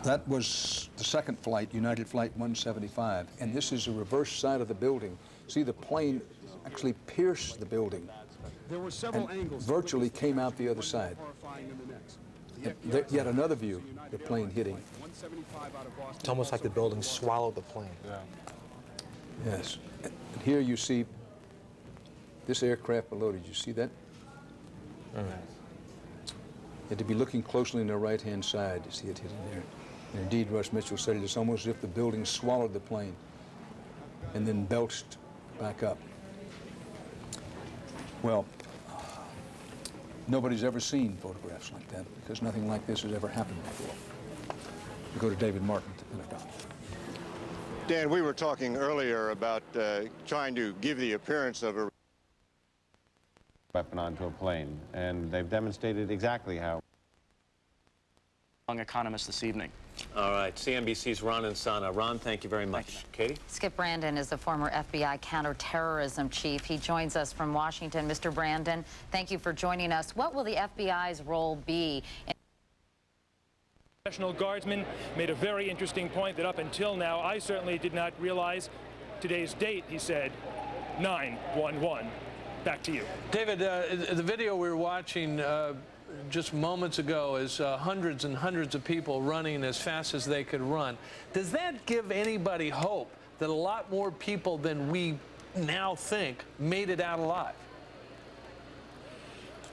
That was the second flight, United Flight 175, and this is the reverse side of the building. See, the plane actually pierced the building and virtually came out the other side. Yet another view, the plane hitting. It's almost like the building swallowed the plane. Yeah. Yes. And here you see this aircraft below. Did you see that? You had to be looking closely on the right-hand side to see it hitting there. And indeed, Russ Mitchell said it's almost as if the building swallowed the plane and then belched back up. Well, Nobody's ever seen photographs like that because nothing like this has ever happened before. You go to David Martin at the Pentagon. Dan, we were talking earlier about trying to give the appearance of a weapon onto a plane, and they've demonstrated exactly how. Young economist this evening. All right, CNBC's Ron Insana. Ron, thank you very much. Katie? Skip Brandon is the former FBI counterterrorism chief. He joins us from Washington. Mr. Brandon, thank you for joining us. What will the FBI's role be? National Guardsman made a very interesting point that up until now, I certainly did not realize today's date, he said, 9/11. Back to you. David, the video we were watching just moments ago is hundreds and hundreds of people running as fast as they could run. Does that give anybody hope that a lot more people than we now think made it out alive?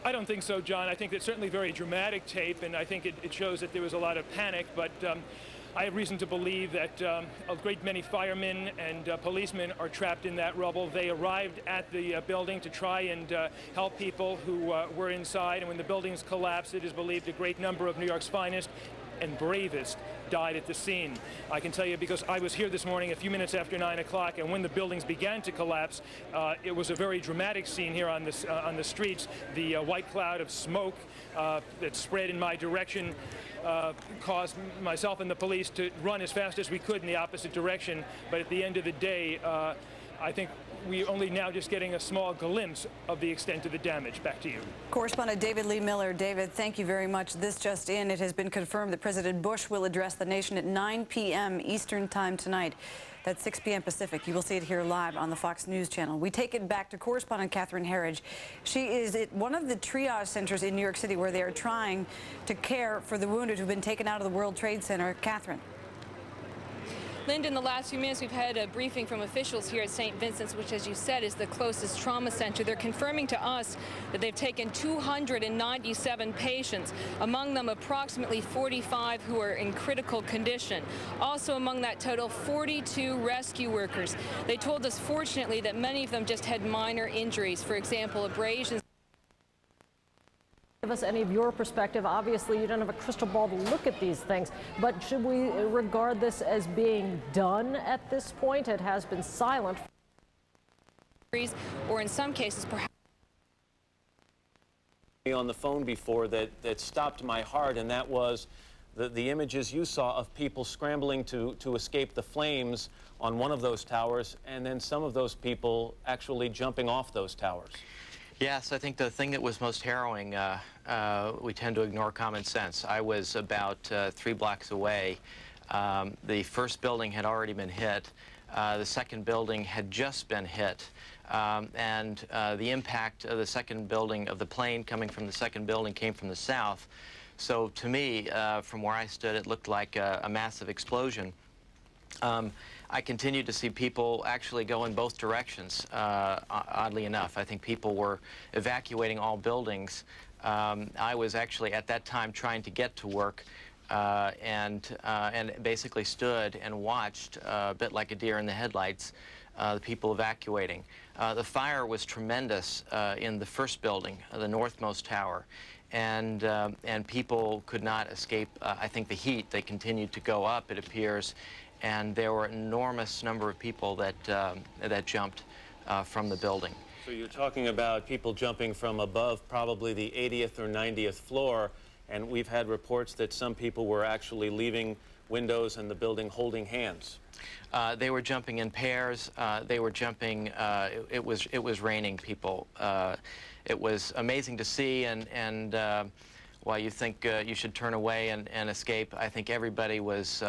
I don't think so, John. I think it's certainly very dramatic tape, and I think it shows that there was a lot of panic, but I have reason to believe that a great many firemen and policemen are trapped in that rubble. They arrived at the building to try and help people who were inside, and when the buildings collapsed, it is believed a great number of New York's finest and bravest died at the scene. I can tell you because I was here this morning a few minutes after 9 o'clock, and when the buildings began to collapse, it was a very dramatic scene here on the streets. The white cloud of smoke that spread in my direction caused myself and the police to run as fast as we could in the opposite direction. But at the end of the day, I think we're only now just getting a small glimpse of the extent of the damage. Back to you. Correspondent David Lee Miller. David, thank you very much. This just in, it has been confirmed that President Bush will address the nation at 9 p.m. Eastern Time tonight. That's 6 p.m. Pacific. You will see it here live on the Fox News Channel. We take it back to correspondent Catherine Herridge. She is at one of the triage centers in New York City where they are trying to care for the wounded who've been taken out of the World Trade Center. Catherine. Linda, in the last few minutes, we've had a briefing from officials here at St. Vincent's, which, as you said, is the closest trauma center. They're confirming to us that they've taken 297 patients, among them approximately 45 who are in critical condition. Also among that total, 42 rescue workers. They told us, fortunately, that many of them just had minor injuries, for example, abrasions. Give us any of your perspective. Obviously, you don't have a crystal ball to look at these things, but should we regard this as being done at this point? It has been silent. Or in some cases, perhaps. On the phone before that stopped my heart, and that was the images you saw of people scrambling to escape the flames on one of those towers, and then some of those people actually jumping off those towers. Yes, I think the thing that was most harrowing, we tend to ignore common sense. I was about 3 blocks away. The first building had already been hit. The second building had just been hit. And the impact of the second building, of the plane coming from the second building, came from the south. So to me, from where I stood, it looked like a massive explosion. I continued to see people actually go in both directions, oddly enough. I think people were evacuating all buildings. I was actually at that time trying to get to work and basically stood and watched, a bit like a deer in the headlights, the people evacuating. The fire was tremendous in the first building, the northmost tower. And people could not escape, I think, the heat. They continued to go up, it appears. And there were an enormous number of people that jumped from the building. So you're talking about people jumping from above probably the 80th or 90th floor, and we've had reports that some people were actually leaving windows in the building holding hands. They were jumping in pairs. They were jumping. It was raining people. It was amazing to see, and while you think you should turn away and escape, I think everybody was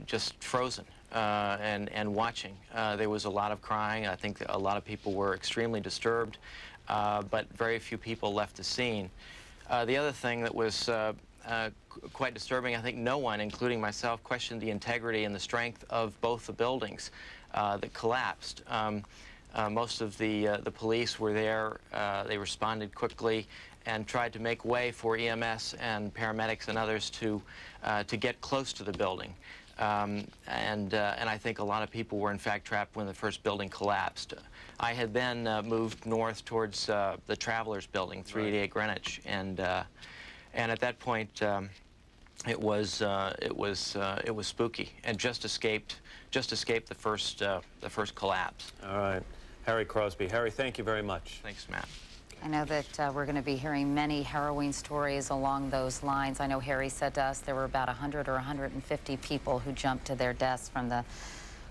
just frozen and watching. There was a lot of crying. I think a lot of people were extremely disturbed, but very few people left the scene. The other thing that was quite disturbing, I think no one, including myself, questioned the integrity and the strength of both the buildings that collapsed. Most of the police were there. They responded quickly and tried to make way for EMS and paramedics and others to get close to the building. and I think a lot of people were in fact trapped when the first building collapsed. I had then moved north towards the Travelers Building, 388 Greenwich, and at that point it was spooky, and just escaped the first collapse. All right, Harry Crosby. Harry, thank you very much. Thanks, Matt. I know that we're going to be hearing many harrowing stories along those lines. I know Harry said to us there were about 100 or 150 people who jumped to their deaths from the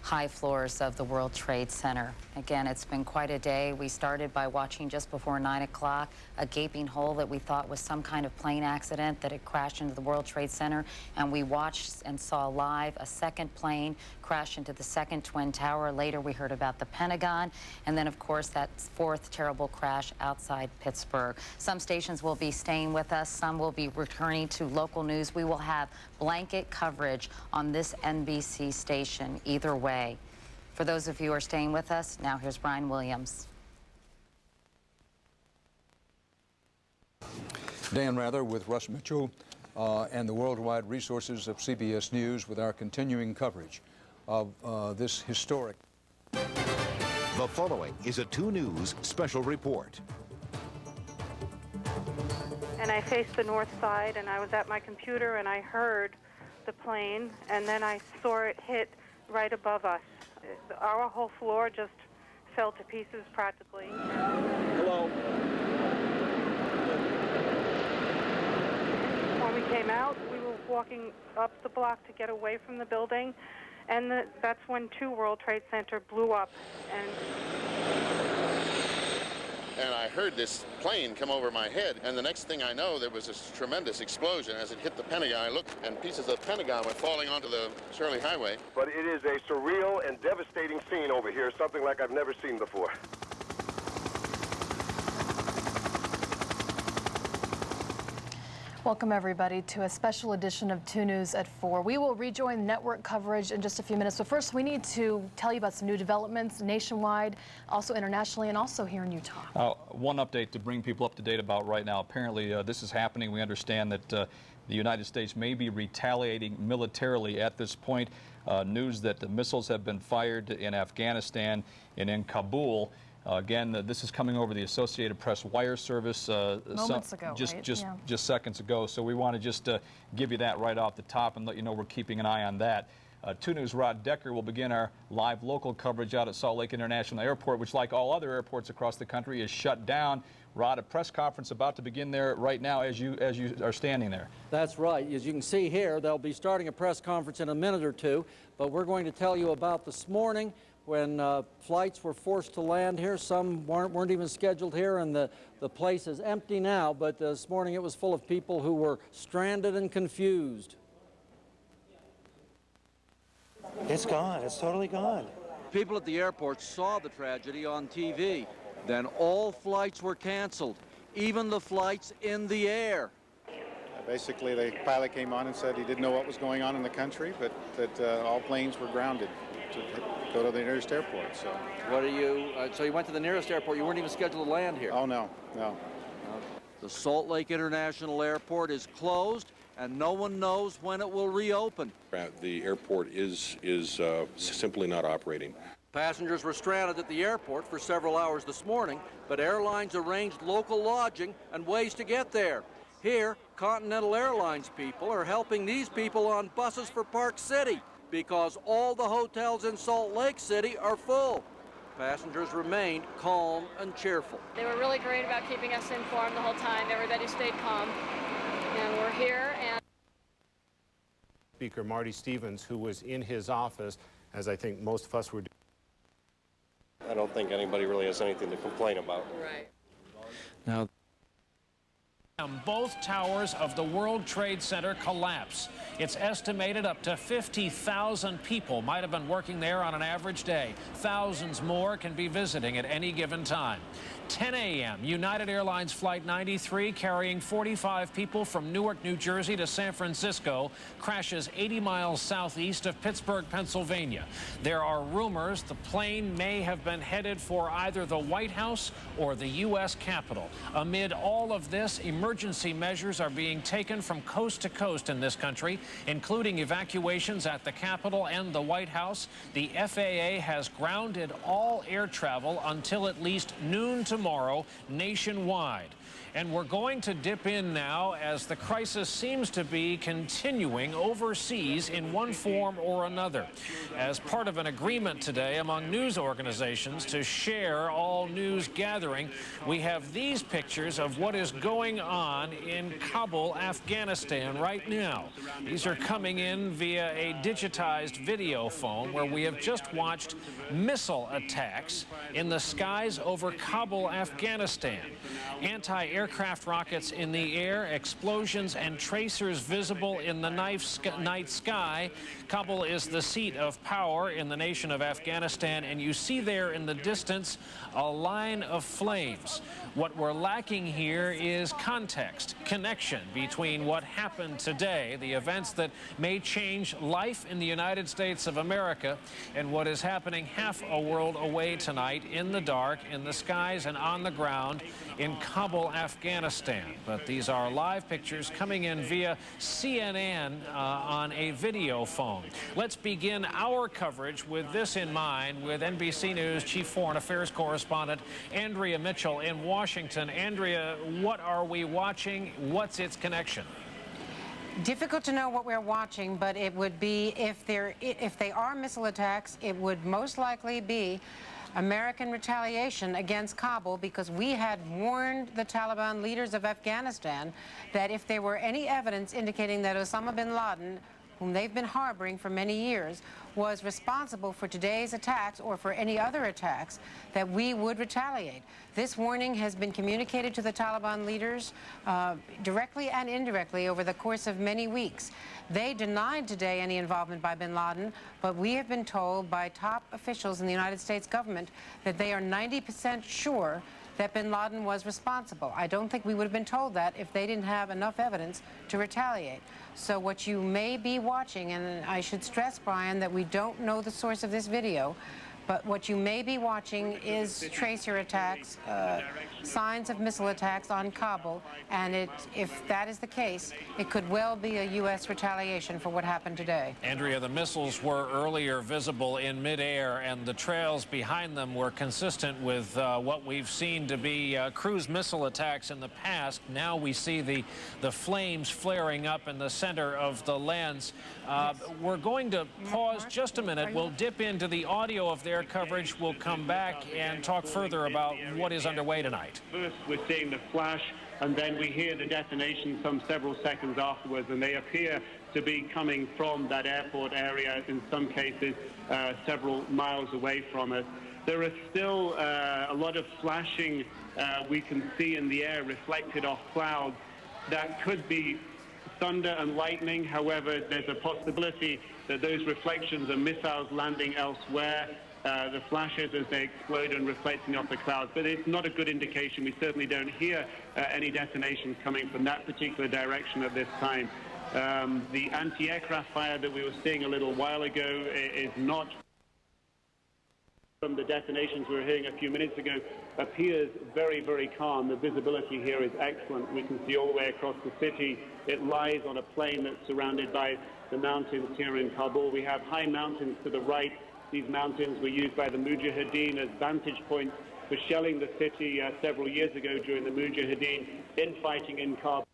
high floors of the World Trade Center. Again, it's been quite a day. We started by watching just before 9 o'clock a gaping hole that we thought was some kind of plane accident that had crashed into the World Trade Center, and we watched and saw live a second plane crash into the second Twin Tower. Later we heard about the Pentagon, and then of course that fourth terrible crash outside Pittsburgh. Some stations will be staying with us, some will be returning to local news. We will have blanket coverage on this NBC station either way. For those of you who are staying with us, now here's Brian Williams. Dan Rather with Russ Mitchell and the worldwide resources of CBS News with our continuing coverage of this historic. The following is a 2 News special report. And I faced the north side, and I was at my computer, and I heard the plane, and then I saw it hit right above us. Our whole floor just fell to pieces practically. Hello. When we came out, we were walking up the block to get away from the building, and that's when 2 World Trade Center blew up. And I heard this plane come over my head, and the next thing I know, there was this tremendous explosion as it hit the Pentagon. I looked, and pieces of the Pentagon were falling onto the Shirley Highway. But it is a surreal and devastating scene over here, something like I've never seen before. Welcome, everybody, to a special edition of 2 News at 4. We will rejoin network coverage in just a few minutes, but first we need to tell you about some new developments nationwide, also internationally, and also here in Utah. One update to bring people up to date about right now. Apparently, this is happening. We understand that the United States may be retaliating militarily at this point. News that the missiles have been fired in Afghanistan and in Kabul. Again, this is coming over the Associated Press wire service moments ago, just seconds ago. So we want to just give you that right off the top and let you know we're keeping an eye on that. 2 News' Rod Decker will begin our live local coverage out at Salt Lake International Airport, which, like all other airports across the country, is shut down. Rod, a press conference about to begin there right now as you are standing there. That's right. As you can see here, they'll be starting a press conference in a minute or two, but we're going to tell you about this morning when flights were forced to land here. Some weren't even scheduled here, and the place is empty now, but this morning it was full of people who were stranded and confused. It's gone. It's totally gone. People at the airport saw the tragedy on TV. Then all flights were canceled, even the flights in the air. Basically, the pilot came on and said he didn't know what was going on in the country, but that all planes were grounded to go to the nearest airport. So, what are you? So you went to the nearest airport. You weren't even scheduled to land here. Oh no. The Salt Lake International Airport is closed, and no one knows when it will reopen. The airport is simply not operating. Passengers were stranded at the airport for several hours this morning, but airlines arranged local lodging and ways to get there. Here, Continental Airlines people are helping these people on buses for Park City because all the hotels in Salt Lake City are full. Passengers remained calm and cheerful. They were really great about keeping us informed the whole time. Everybody stayed calm, and we're here. And Speaker Marty Stevens, who was in his office, as I think most of us were doing. I don't think anybody really has anything to complain about. Right. Now, both towers of the World Trade Center collapse. It's estimated up to 50,000 people might have been working there on an average day. Thousands more can be visiting at any given time. 10 a.m., United Airlines Flight 93, carrying 45 people from Newark, New Jersey to San Francisco, crashes 80 miles southeast of Pittsburgh, Pennsylvania. There are rumors the plane may have been headed for either the White House or the U.S. Capitol. Amid all of this, emergency measures are being taken from coast to coast in this country. including evacuations at the Capitol and the White House. The FAA has grounded all air travel until at least noon tomorrow nationwide. And we're going to dip in now as the crisis seems to be continuing overseas in one form or another. As part of an agreement today among news organizations to share all news gathering, we have these pictures of what is going on in Kabul, Afghanistan right now. These are coming in via a digitized video phone where we have just watched missile attacks in the skies over Kabul, Afghanistan. Anti-aircraft rockets in the air, explosions and tracers visible in the night sky. Kabul is the seat of power in the nation of Afghanistan, and you see there in the distance a line of flames. What we're lacking here is context, connection between what happened today, the events that may change life in the United States of America, and what is happening half a world away tonight in the dark, in the skies and on the ground in Kabul, Afghanistan. But these are live pictures coming in via CNN on a video phone. Let's begin our coverage with this in mind with NBC News Chief Foreign Affairs Correspondent Andrea Mitchell in Washington. Andrea, what are we watching? What's its connection? Difficult to know what we're watching, but it would be, if they are missile attacks, it would most likely be American retaliation against Kabul, because we had warned the Taliban leaders of Afghanistan that if there were any evidence indicating that Osama bin Laden, whom they've been harboring for many years, was responsible for today's attacks or for any other attacks, that we would retaliate. This warning has been communicated to the Taliban leaders directly and indirectly over the course of many weeks. They denied today any involvement by bin Laden, but we have been told by top officials in the United States government that they are 90% sure that bin Laden was responsible. I don't think we would have been told that if they didn't have enough evidence to retaliate. So what you may be watching, and I should stress, Brian, that we don't know the source of this video, but what you may be watching is tracer attacks, signs of missile attacks on Kabul, and if that is the case, it could well be a U.S. retaliation for what happened today. Andrea, the missiles were earlier visible in midair, and the trails behind them were consistent with what we've seen to be cruise missile attacks in the past. Now we see the flames flaring up in the center of the lens. We're going to pause just a minute. We'll dip into the audio of their coverage. We'll come back and talk further about what is underway tonight. First, we're seeing the flash, and then we hear the detonation some several seconds afterwards, and they appear to be coming from that airport area, in some cases several miles away from us. There is still a lot of flashing we can see in the air reflected off clouds. That could be thunder and lightning. However, there's a possibility that those reflections are missiles landing elsewhere, the flashes as they explode and reflecting off the clouds. But it's not a good indication. We certainly don't hear any detonations coming from that particular direction at this time. The anti-aircraft fire that we were seeing a little while ago is not from the detonations we were hearing a few minutes ago, appears very, very calm. The visibility here is excellent. We can see all the way across the city. It lies on a plain that's surrounded by the mountains here in Kabul. We have high mountains to the right. These mountains were used by the Mujahideen as vantage points for shelling the city several years ago during the Mujahideen infighting in Kabul.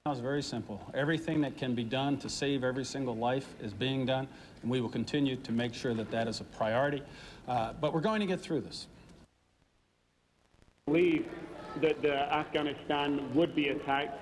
It's very simple. Everything that can be done to save every single life is being done, and we will continue to make sure that that is a priority. But we're going to get through this. I believe that Afghanistan would be attacked.